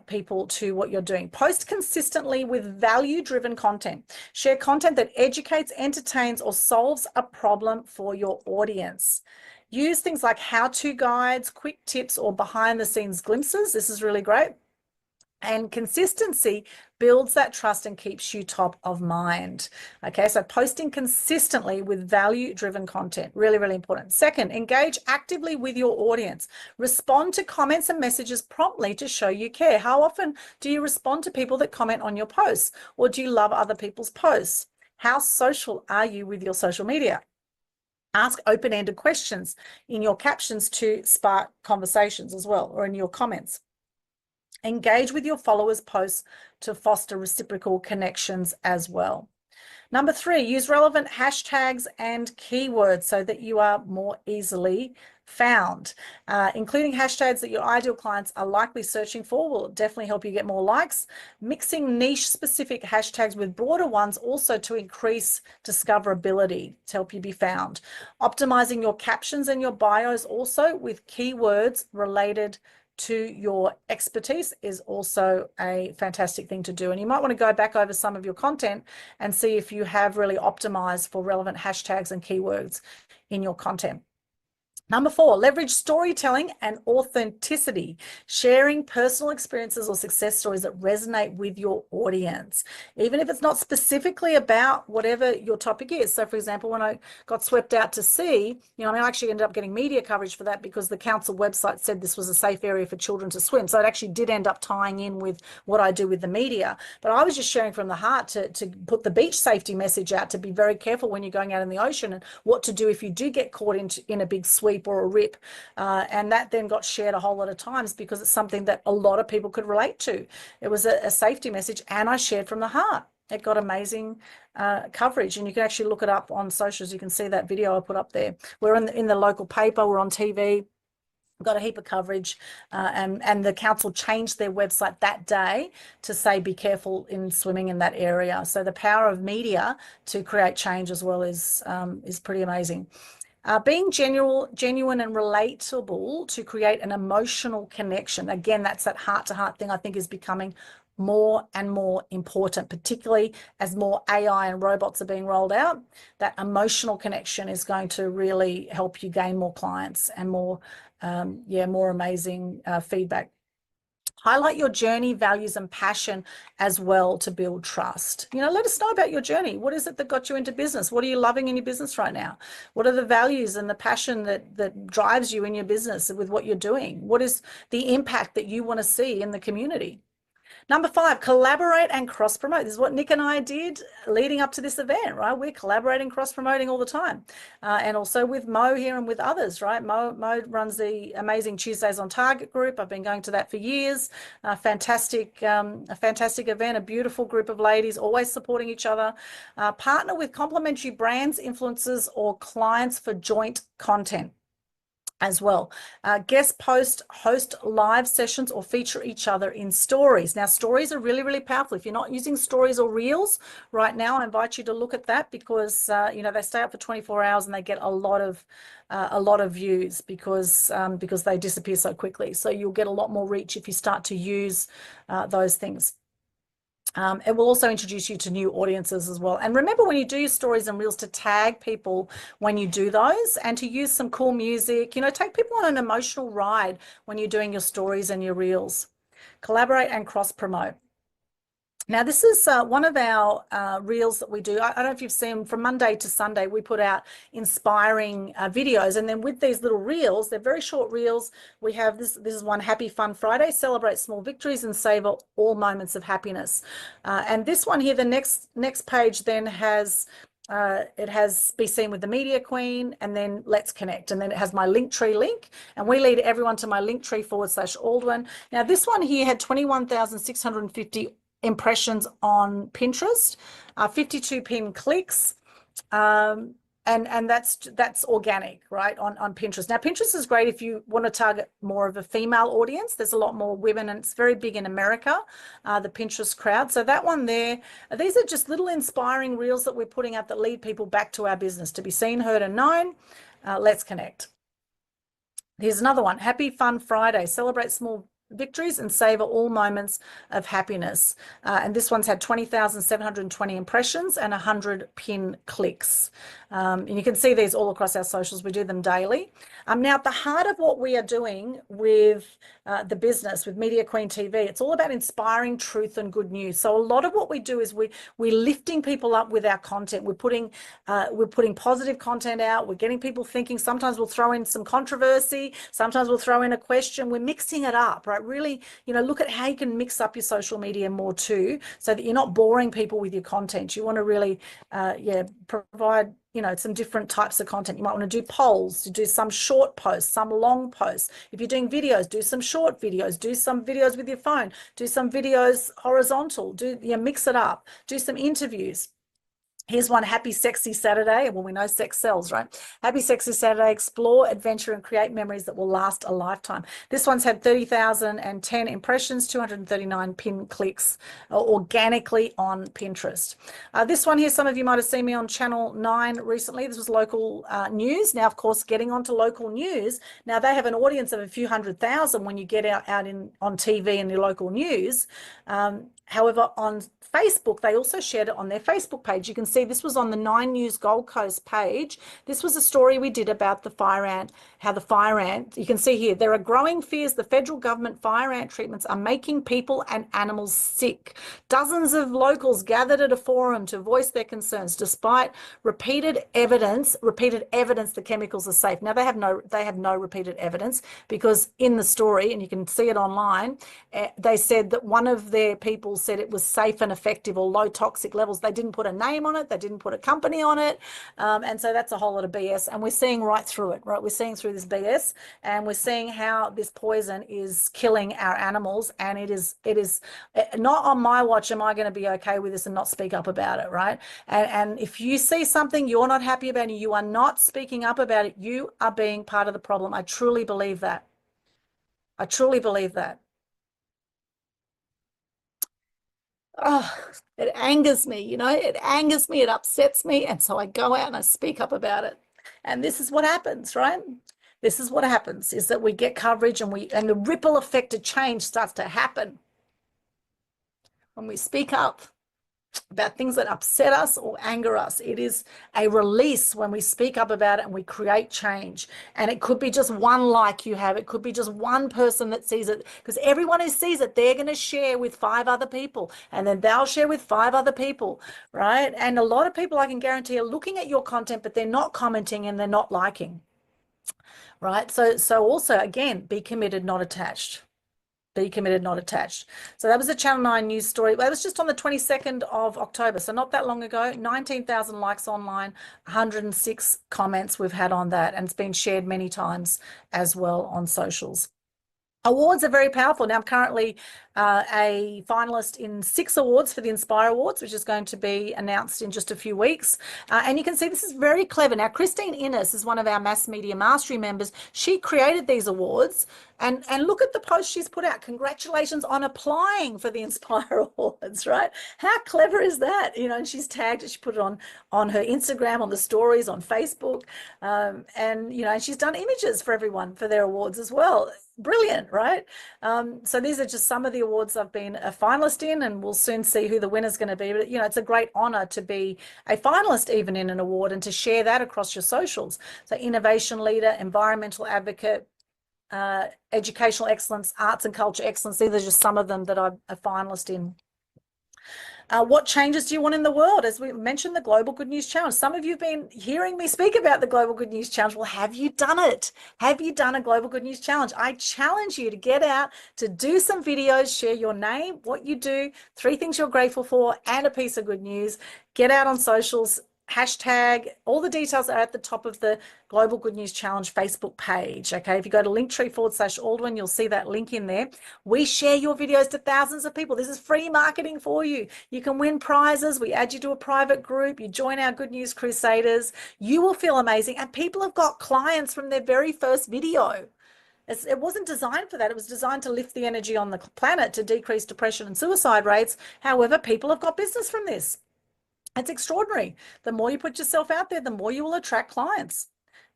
people to what you're doing. Post consistently with value-driven content. Share content that educates, entertains, or solves a problem for your audience. Use things like how-to guides, quick tips, or behind-the-scenes glimpses. This is really great. And consistency builds that trust and keeps you top of mind. Okay, so posting consistently with value-driven content, really, really important. Second, engage actively with your audience. Respond to comments and messages promptly to show you care. How often do you respond to people that comment on your posts? Or do you love other people's posts? How social are you with your social media? Ask open-ended questions in your captions to spark conversations as well, or in your comments. Engage with your followers' posts to foster reciprocal connections as well. Number 3, use relevant hashtags and keywords so that you are more easily found. Including hashtags that your ideal clients are likely searching for will definitely help you get more likes. Mixing niche specific hashtags with broader ones also to increase discoverability to help you be found. Optimizing your captions and your bios also with keywords related to your expertise is also a fantastic thing to do. And you might want to go back over some of your content and see if you have really optimized for relevant hashtags and keywords in your content. Number 4, leverage storytelling and authenticity, sharing personal experiences or success stories that resonate with your audience, even if it's not specifically about whatever your topic is. So for example, when I got swept out to sea, I actually ended up getting media coverage for that because the council website said this was a safe area for children to swim. So it actually did end up tying in with what I do with the media. But I was just sharing from the heart to put the beach safety message out, to be very careful when you're going out in the ocean and what to do if you do get caught in a big sweep or a rip, and that then got shared a whole lot of times because it's something that a lot of people could relate to. It was a safety message, and I shared from the heart. It got amazing coverage, and you can actually look it up on socials. You can see that video I put up there. We're in the local paper, we're on TV, got a heap of coverage, and the council changed their website that day to say be careful in swimming in that area. So the power of media to create change as well is pretty amazing. Being genuine and relatable to create an emotional connection. Again, that's that heart-to-heart thing I think is becoming more and more important, particularly as more AI and robots are being rolled out. That emotional connection is going to really help you gain more clients and more amazing feedback. Highlight your journey, values, and passion as well to build trust. Let us know about your journey. What is it that got you into business? What are you loving in your business right now? What are the values and the passion that drives you in your business with what you're doing? What is the impact that you want to see in the community? Number 5, collaborate and cross promote. This is what Nick and I did leading up to this event, right? We're collaborating, cross promoting all the time. And also with Mo here and with others, right? Mo runs the Amazing Tuesdays on Target group. I've been going to that for years. A fantastic event, a beautiful group of ladies, always supporting each other. Partner with complementary brands, influencers, or clients for joint content as well. Guest post, host live sessions, or feature each other in stories. Now, stories are really, really powerful. If you're not using stories or reels right now, I invite you to look at that because, they stay up for 24 hours and they get a lot of views because they disappear so quickly. So you'll get a lot more reach if you start to use those things. It will also introduce you to new audiences as well. And remember, when you do your stories and reels, to tag people when you do those and to use some cool music. Take people on an emotional ride when you're doing your stories and your reels. Collaborate and cross promote. Now, this is one of our reels that we do. I don't know if you've seen, from Monday to Sunday, we put out inspiring videos. And then with these little reels, they're very short reels. We have this is one, Happy Fun Friday, celebrate small victories and savor all moments of happiness. And this one here, the next page then has, it has Be Seen with the Media Queen, and then Let's Connect. And then it has my Linktree link, and we lead everyone to my Linktree /Aldwyn. Now, this one here had 21,650 impressions on Pinterest, 52 pin clicks, and that's organic, right, on Pinterest. Now, Pinterest is great if you want to target more of a female audience. There's a lot more women, and it's very big in America, the Pinterest crowd. So that one there, these are just little inspiring reels that we're putting out that lead people back to our business, to be seen, heard, and known. Let's connect. Here's another one, Happy Fun Friday, celebrate small victories and savor all moments of happiness. And this one's had 20,720 impressions and 100 pin clicks. And you can see these all across our socials. We do them daily. Now, at the heart of what we are doing with the business, with Media Queen TV, it's all about inspiring truth and good news. So a lot of what we do is we're lifting people up with our content. We're putting positive content out. We're getting people thinking. Sometimes we'll throw in some controversy. Sometimes we'll throw in a question. We're mixing it up, right? Really, look at how you can mix up your social media more too, so that you're not boring people with your content. You want to really, provide, some different types of content. You might want to do polls, to do some short posts, some long posts. If you're doing videos, do some short videos, do some videos with your phone, do some videos horizontal, mix it up, do some interviews. Here's one, Happy Sexy Saturday. Well, we know sex sells, right? Happy Sexy Saturday, explore, adventure, and create memories that will last a lifetime. This one's had 30,010 impressions, 239 pin clicks organically on Pinterest. This one here, some of you might have seen me on Channel 9 recently. This was local news. Now, of course, getting onto local news, now they have an audience of a few 100,000 when you get out on TV and your local news. However, on Facebook, they also shared it on their Facebook page. You can see this was on the 9 News Gold Coast page. This was a story we did about the fire ant, how the fire ant, you can see here, there are growing fears the federal government fire ant treatments are making people and animals sick. Dozens of locals gathered at a forum to voice their concerns, despite repeated evidence the chemicals are safe. Now, they have no repeated evidence, because in the story, and you can see it online, they said that one of their people said it was safe and effective, or low toxic levels. They didn't put a name on it. They didn't put a company on it. And so that's a whole lot of BS. And we're seeing right through it, right? We're seeing through this BS, and we're seeing how this poison is killing our animals. And it is not on my watch am I going to be okay with this and not speak up about it, right? And if you see something you're not happy about and you are not speaking up about it, you are being part of the problem. I truly believe that. I truly believe that. Oh, it angers me, it angers me, it upsets me. And so I go out and I speak up about it. And this is what happens, right? This is what happens, is that we get coverage, and the ripple effect of change starts to happen when we speak up. about things that upset us or anger us. It is a release when we speak up about it and we create change. And it could be just one like you have. It could be just one person that sees it, because everyone who sees it, they're going to share with 5 other people, and then they'll share with 5 other people, right? And a lot of people, I can guarantee, are looking at your content, but they're not commenting and they're not liking, right? So also, again, be committed, not attached. Be committed, not attached. So that was a Channel 9 news story. That was just on the 22nd of October, so not that long ago. 19,000 likes online, 106 comments we've had on that, and it's been shared many times as well on socials. Awards are very powerful. Now, I'm currently a finalist in 6 awards for the Inspire Awards, which is going to be announced in just a few weeks. And you can see this is very clever. Now, Christine Innes is one of our Mass Media Mastery members. She created these awards. And look at the post she's put out. Congratulations on applying for the Inspire Awards, right? How clever is that? You know, and she's tagged it. She put it on her Instagram, on the stories, on Facebook. And, you know, she's done images for everyone for their awards as well. Brilliant, right? So these are just some of the awards I've been a finalist in, and we'll soon see who the winner's going to be. But, you know, it's a great honor to be a finalist even in an award and to share that across your socials. So innovation leader, environmental advocate, educational excellence, arts and culture excellence. These are just some of them that I'm a finalist in. What changes do you want in the world? As we mentioned, the Global Good News Challenge. Some of you have been hearing me speak about the Global Good News Challenge. Well, have you done it? Have you done a Global Good News Challenge? I challenge you to get out, to do some videos, share your name, what you do, 3 things you're grateful for, and a piece of good news. Get out on socials, hashtag, all the details are at the top of the Global Good News Challenge Facebook page. Okay, if you go to linktree/Aldwyn, you'll see that link in there. We share your videos to thousands of people. This is free marketing for you. You can win prizes. We add you to a private group. You join our Good News Crusaders. You will feel amazing. And people have got clients from their very first video. It wasn't designed for that. It was designed to lift the energy on the planet, to decrease depression and suicide rates. However, people have got business from this. It's extraordinary. The more you put yourself out there, the more you will attract clients.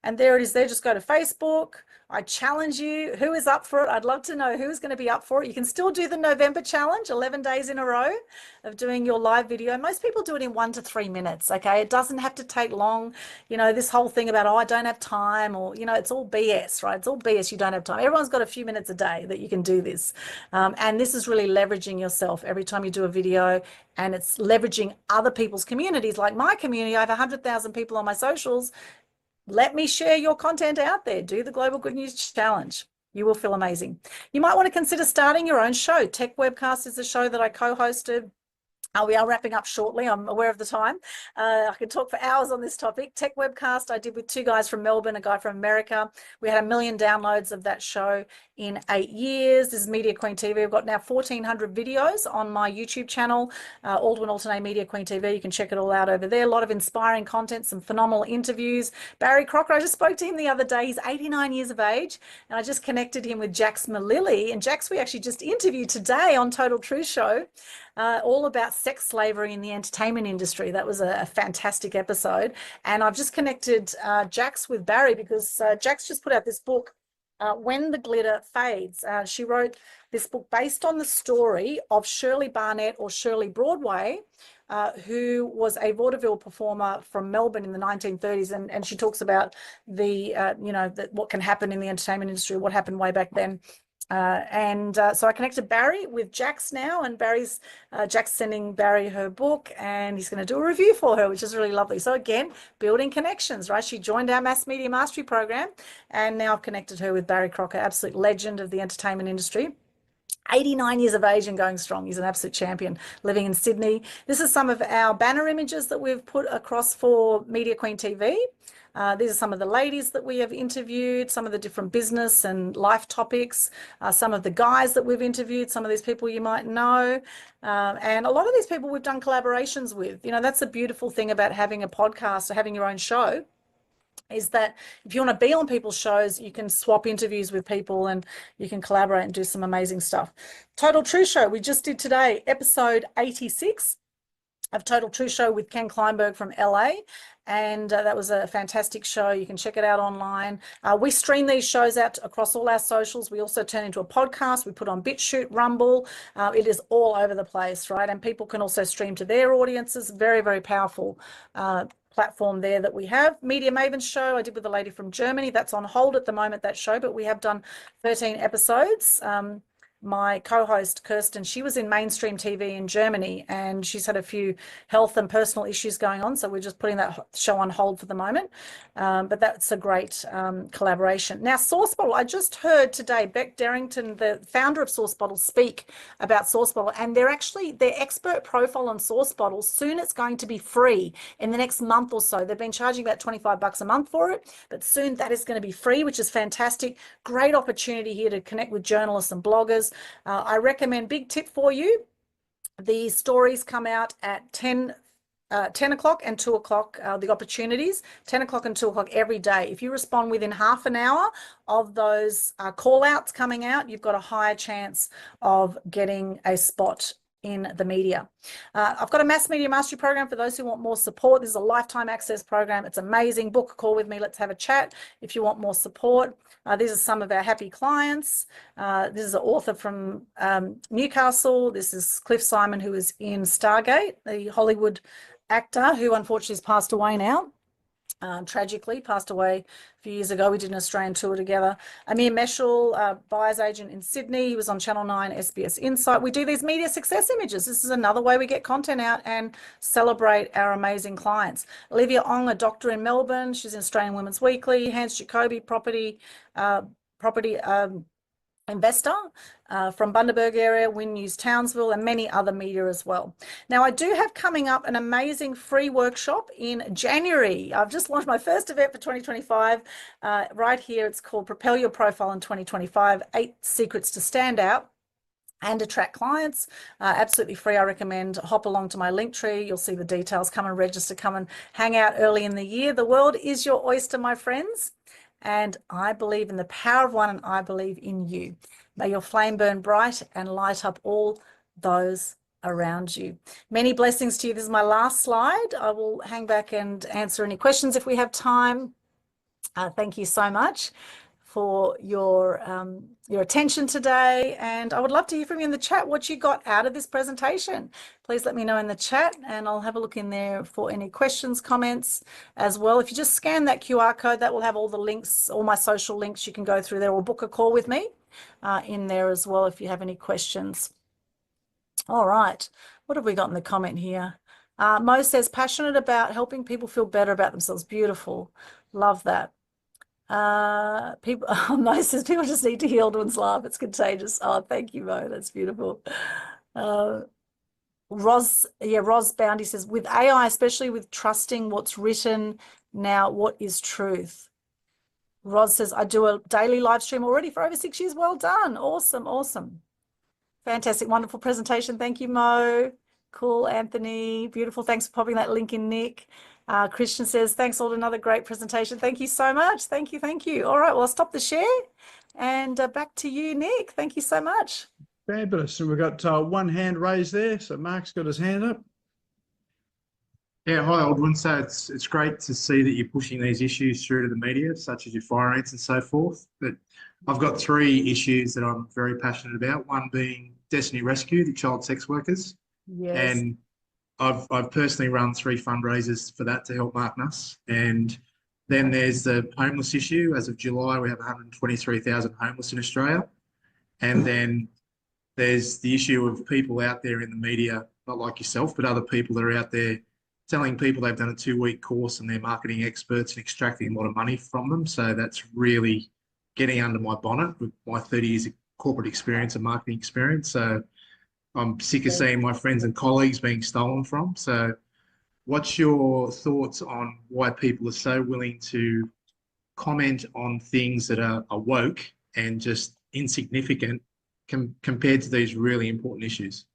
And there it is there. Just go to Facebook. I challenge you. Who is up for it? I'd love to know who's going to be up for it. You can still do the November challenge, 11 days in a row of doing your live video. Most people do it in 1 to 3 minutes, okay? It doesn't have to take long. You know, this whole thing about, oh, I don't have time, or, you know, it's all BS, right? It's all BS. You don't have time. Everyone's got a few minutes a day that you can do this. And this is really leveraging yourself every time you do a video, and it's leveraging other people's communities. Like my community, I have 100,000 people on my socials. Let me share your content out there. Do the Global Good News Challenge. You will feel amazing. You might want to consider starting your own show. Tech Webcast is a show that I co-hosted. We are wrapping up shortly. I'm aware of the time. I could talk for hours on this topic. Tech Webcast I did with 2 guys from Melbourne, a guy from America. We had 1 million downloads of that show in 8 years. This is Media Queen TV. I've got now 1,400 videos on my YouTube channel, Aldwyn Altuney Media Queen TV. You can check it all out over there. A lot of inspiring content, some phenomenal interviews. Barry Crocker, I just spoke to him the other day. He's 89 years of age, and I just connected him with Jax Malili. And Jax, we actually just interviewed today on Total Truth Show. All about sex slavery in the entertainment industry. That was a fantastic episode. And I've just connected Jax with Barry because Jax just put out this book, When the Glitter Fades. She wrote this book based on the story of Shirley Barnett, or Shirley Broadway, who was a vaudeville performer from Melbourne in the 1930s. And she talks about what can happen in the entertainment industry, what happened way back then. So I connected Barry with Jax now, and Jax sending Barry her book, and he's going to do a review for her, which is really lovely. So again, building connections, right? She joined our Mass Media Mastery program, and now I've connected her with Barry Crocker, absolute legend of the entertainment industry. 89 years of age and going strong. He's an absolute champion, living in Sydney. This is some of our banner images that we've put across for Media Queen TV. These are some of the ladies that we have interviewed, some of the different business and life topics, some of the guys that we've interviewed, some of these people you might know. And a lot of these people we've done collaborations with. You know, that's the beautiful thing about having a podcast or having your own show, is that if you want to be on people's shows, you can swap interviews with people and you can collaborate and do some amazing stuff. Total Truth Show, we just did today, episode 86. of Total Truth show with Ken Kleinberg from LA. And that was a fantastic show. You can check it out online. We stream these shows out across all our socials. We also turn into a podcast. We put on BitChute, Rumble. It is all over the place, right? And people can also stream to their audiences. Very, very powerful platform there that we have. Media Maven show I did with a lady from Germany. That's on hold at the moment, that show, but we have done 13 episodes. My co-host Kirsten, she was in mainstream TV in Germany, and she's had a few health and personal issues going on, so we're just putting that show on hold for the moment. But that's a great collaboration. Now, Source Bottle, I just heard today Beck Darrington, the founder of Source Bottle, speak about Source Bottle, and they're actually their expert profile on Source Bottle. Soon it's going to be free in the next month or so. They've been charging about $25 a month for it, but soon that is going to be free, which is fantastic. Great opportunity here to connect with journalists and bloggers. I recommend, big tip for you, the stories come out at 10 o'clock and 2 o'clock, the opportunities, 10 o'clock and 2 o'clock every day. If you respond within half an hour of those call outs coming out, you've got a higher chance of getting a spot in the media. I've got a mass media mastery program for those who want more support. This is a lifetime access program. It's amazing. Book a call with me. Let's have a chat if you want more support. These are some of our happy clients. This is an author from Newcastle. This is Cliff Simon, who is in Stargate, the Hollywood actor who unfortunately has passed away now. Tragically passed away a few years ago. We did an Australian tour together. Amir Meshal, buyer's agent in Sydney. He was on Channel 9, SBS Insight. We do these media success images. This is another way we get content out and celebrate our amazing clients. Olivia Ong, a doctor in Melbourne. She's in Australian Women's Weekly. Hans Jacoby, property investor from Bundaberg area, Win News Townsville, and many other media as well. Now, I do have coming up an amazing free workshop in January. I've just launched my first event for 2025 right here. It's called Propel Your Profile in 2025, 8 Secrets to Stand Out and Attract Clients. Absolutely free. I recommend hop along to my link tree. You'll see the details. Come and register, come and hang out early in the year. The world is your oyster, my friends. And I believe in the power of one, and I believe in you. May your flame burn bright and light up all those around you. Many blessings to you. This is my last slide. I will hang back and answer any questions if we have time. Thank you so much for your attention today, and I would love to hear from you in the chat what you got out of this presentation. Please let me know in the chat, and I'll have a look in there for any questions, comments as well. If you just scan that QR code, that will have all the links, all my social links. You can go through there or book a call with me in there as well if you have any questions. All right, what have we got in the comment here? Mo says, passionate about helping people feel better about themselves. Beautiful. Love that. Mo says people just need to hear Aldwyn's laugh. It's contagious. Oh, thank you, Mo. That's beautiful. Roz Bounty says, with AI, especially with trusting what's written now, what is truth? Roz says, I do a daily live stream already for over 6 years. Well done. Awesome, awesome. Fantastic, wonderful presentation. Thank you, Mo. Cool, Anthony. Beautiful. Thanks for popping that link in, Nick. Christian says, thanks, all, another great presentation. Thank you so much. Thank you, thank you. All right, well, I'll stop the share and back to you, Nick. Thank you so much. Fabulous. And we've got one hand raised there. So Mark's got his hand up. Yeah, hi, Aldwyn. So it's great to see that you're pushing these issues through to the media, such as your fire ants and so forth. But I've got 3 issues that I'm very passionate about. One being Destiny Rescue, the child sex workers. Yes. And I've personally run 3 fundraisers for that to help Mark Nuss. And then there's the homeless issue. As of July, we have 123,000 homeless in Australia. And then there's the issue of people out there in the media, not like yourself, but other people that are out there telling people they've done a 2-week course and they're marketing experts and extracting a lot of money from them. So that's really getting under my bonnet with my 30 years of corporate experience and marketing experience. So I'm sick of seeing my friends and colleagues being stolen from. So what's your thoughts on why people are so willing to comment on things that are woke and just insignificant compared to these really important issues?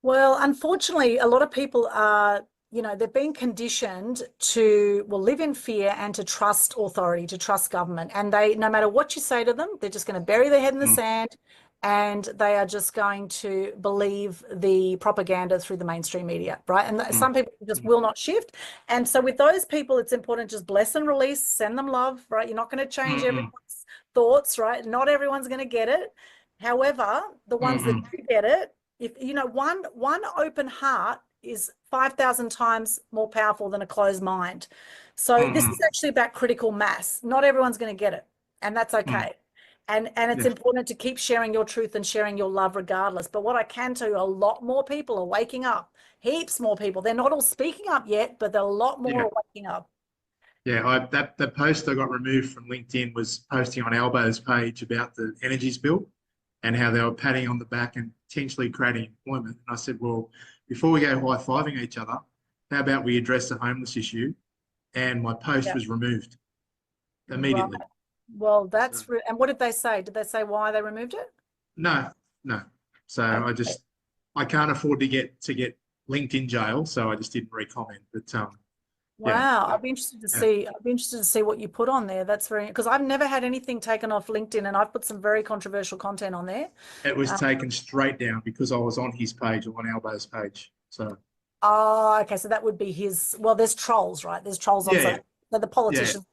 Well, unfortunately, a lot of people are, they've been conditioned to, live in fear and to trust authority, to trust government. And no matter what you say to them, they're just going to bury their head in the sand and they are just going to believe the propaganda through the mainstream media, right? And some people just will not shift. And so with those people, it's important to just bless and release, send them love, right? You're not going to change everyone's thoughts, right? Not everyone's going to get it. However, the ones that do get it, if you know, one open heart is 5,000 times more powerful than a closed mind. So this is actually about critical mass. Not everyone's going to get it, and that's okay. And it's important to keep sharing your truth and sharing your love regardless. But what I can tell you, a lot more people are waking up. Heaps more people. They're not all speaking up yet, but there are a lot more waking up. Yeah, the post I got removed from LinkedIn was posting on Albo's page about the energies bill and how they were patting on the back and potentially creating employment. And I said, well, before we go high-fiving each other, how about we address the homeless issue? And my post was removed immediately. Right. Well, that's and what did they say? Did they say why they removed it? No. So Okay. I can't afford to get linked in jail, so I just didn't re-comment. But Wow, I'd be interested to see. I'd be interested to see what you put on there. That's very, because I've never had anything taken off LinkedIn, and I've put some very controversial content on there. it was taken straight down because I was on his page or on Albo's page. So oh, okay, so that would be his. Well, there's trolls, right? There's trolls on. So the politicians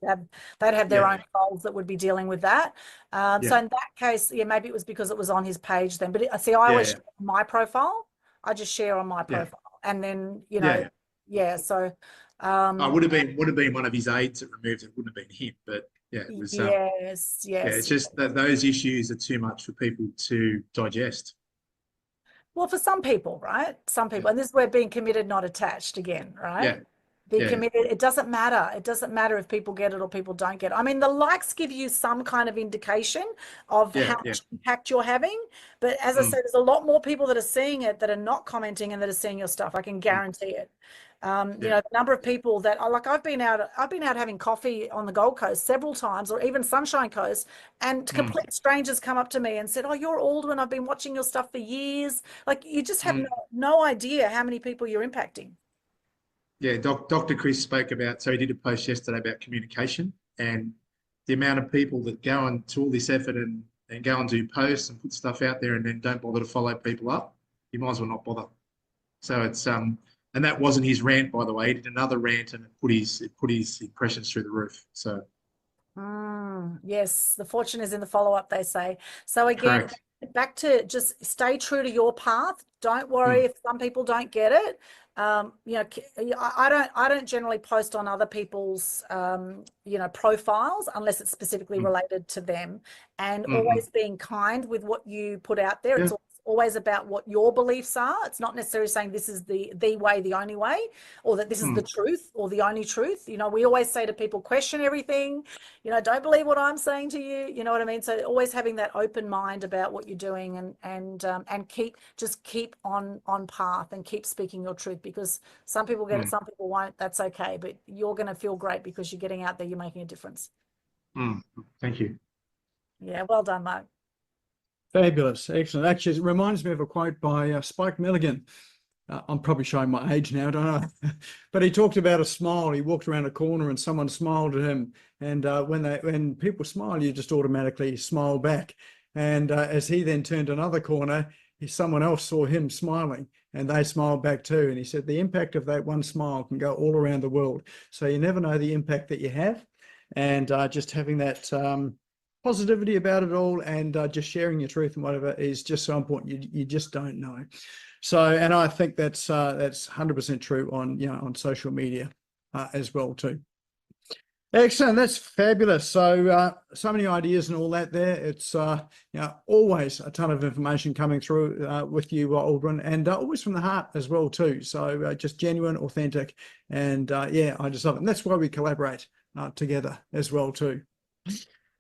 they'd have their own trolls that would be dealing with that. So in that case, maybe it was because it was on his page then. But see, I always share on my profile. I just share on my profile, and then So I would have been one of his aides that removed it. Wouldn't have been him, but it was. Yes. It's just that those issues are too much for people to digest. Well, for some people, right? Some people, and this is where being committed, not attached again, right? Be committed. It doesn't matter. It doesn't matter if people get it or people don't get it. I mean, the likes give you some kind of indication of how much impact you're having. But as I said, there's a lot more people that are seeing it that are not commenting and that are seeing your stuff. I can guarantee it. The number of people that are like, I've been out having coffee on the Gold Coast several times, or even Sunshine Coast, and complete strangers come up to me and said, oh, you're Aldwyn. I've been watching your stuff for years. Like, you just have no idea how many people you're impacting. Yeah, Dr. Chris spoke about, so he did a post yesterday about communication and the amount of people that go into all this effort and go and do posts and put stuff out there and then don't bother to follow people up. You might as well not bother. So it's and that wasn't his rant, by the way. He did another rant and it put his impressions through the roof. So yes, the fortune is in the follow-up, they say. So again, correct. Back to just stay true to your path. Don't worry if some people don't get it. I don't generally post on other people's profiles unless it's specifically related to them, and always being kind with what you put out there. It's always about what your beliefs are. It's not necessarily saying this is the way, the only way, or that this is the truth or the only truth. We always say to people, question everything. Don't believe what I'm saying to you. You know what I mean? So always having that open mind about what you're doing, and keep on path and keep speaking your truth, because some people get it, some people won't. That's okay. But you're going to feel great because you're getting out there, you're making a difference. Thank you. Yeah, well done, Mark. Fabulous. Excellent. Actually, it reminds me of a quote by Spike Milligan. I'm probably showing my age now, don't I? But he talked about a smile. He walked around a corner and someone smiled at him. And when people smile, you just automatically smile back. And as he then turned another corner, someone else saw him smiling and they smiled back too. And he said the impact of that one smile can go all around the world. So you never know the impact that you have. And just having that positivity about it all, and just sharing your truth and whatever is just so important. You just don't know. So, and I think that's 100% true on social media as well too. Excellent. That's fabulous. So many ideas and all that there. It's always a ton of information coming through with you, Aldwyn, and always from the heart as well too. So just genuine, authentic, and I just love it. And that's why we collaborate together as well too.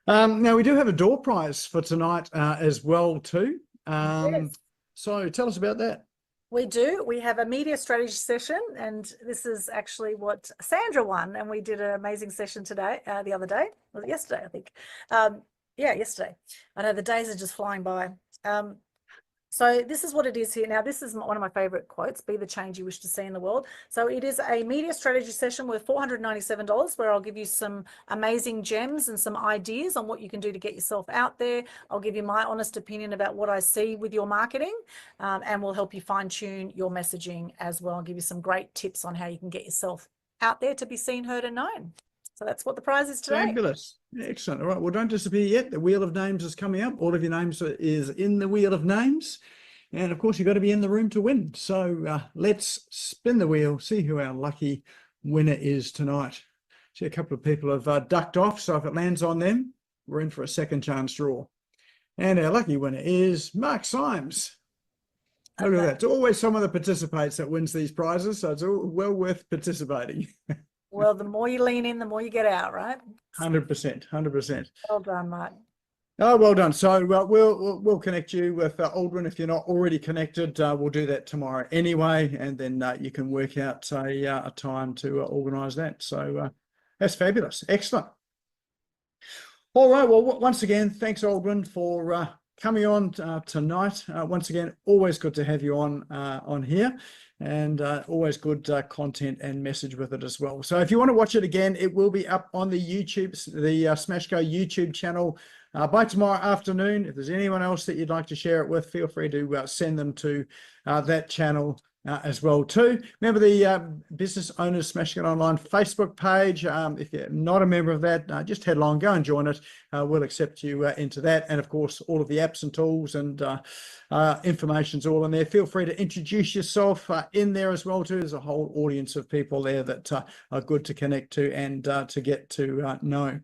Now we do have a door prize for tonight as well too. Yes. So tell us about that. We do. We have a media strategy session, and this is actually what Sandra won, and we did an amazing session today, the other day. Was it yesterday, I think? Yesterday. I know the days are just flying by. So this is what it is here. Now, this is one of my favorite quotes, be the change you wish to see in the world. So it is a media strategy session worth $497 where I'll give you some amazing gems and some ideas on what you can do to get yourself out there. I'll give you my honest opinion about what I see with your marketing, and we'll help you fine tune your messaging as well. I'll give you some great tips on how you can get yourself out there to be seen, heard, and known. So that's what the prize is today. Fabulous. Excellent. All right. Well, don't disappear yet. The wheel of names is coming up. All of your names is in the wheel of names. And of course, you've got to be in the room to win. So let's spin the wheel, see who our lucky winner is tonight. See, a couple of people have ducked off. So if it lands on them, we're in for a second chance draw. And our lucky winner is Mark Symes. Look at that. It's always someone that participates that wins these prizes. So it's all well worth participating. Well, the more you lean in, the more you get out, right? 100%, 100%. Well done, Mark. Oh, well done. So we'll connect you with Aldwyn. If you're not already connected, we'll do that tomorrow anyway, and then you can work out a time to organise that. So that's fabulous. Excellent. All right. Well, once again, thanks, Aldwyn, for coming on tonight. Once again, always good to have you on here. And always good content and message with it as well. So if you want to watch it again, it will be up on the YouTube, the Smashco YouTube channel by tomorrow afternoon. If there's anyone else that you'd like to share it with, feel free to send them to that channel as well too. Remember the Business Owners Smashing It Online Facebook page. If you're not a member of that, just head along, go and join it. We'll accept you into that. And of course, all of the apps and tools and information's all in there. Feel free to introduce yourself in there as well too. There's a whole audience of people there that are good to connect to and to get to know.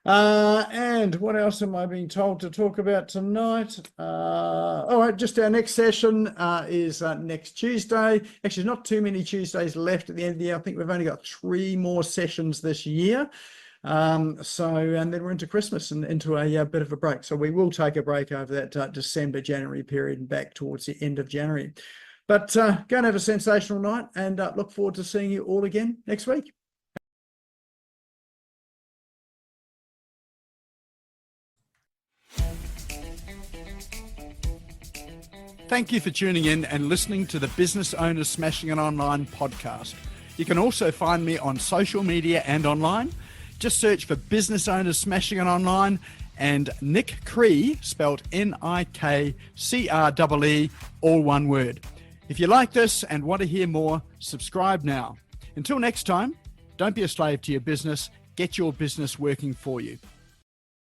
And what else am I being told to talk about tonight? All right, just our next session is next Tuesday. Actually, not too many Tuesdays left at the end of the year. I think we've only got 3 more sessions this year. And then we're into Christmas and into a bit of a break. So we will take a break over that December, January period and back towards the end of January. But go and have a sensational night and look forward to seeing you all again next week. Thank you for tuning in and listening to the Business Owners Smashing It Online podcast. You can also find me on social media and online. Just search for Business Owners Smashing It Online and Nick Cree, spelled Nikree, all one word. If you like this and want to hear more, subscribe now. Until next time, don't be a slave to your business. Get your business working for you.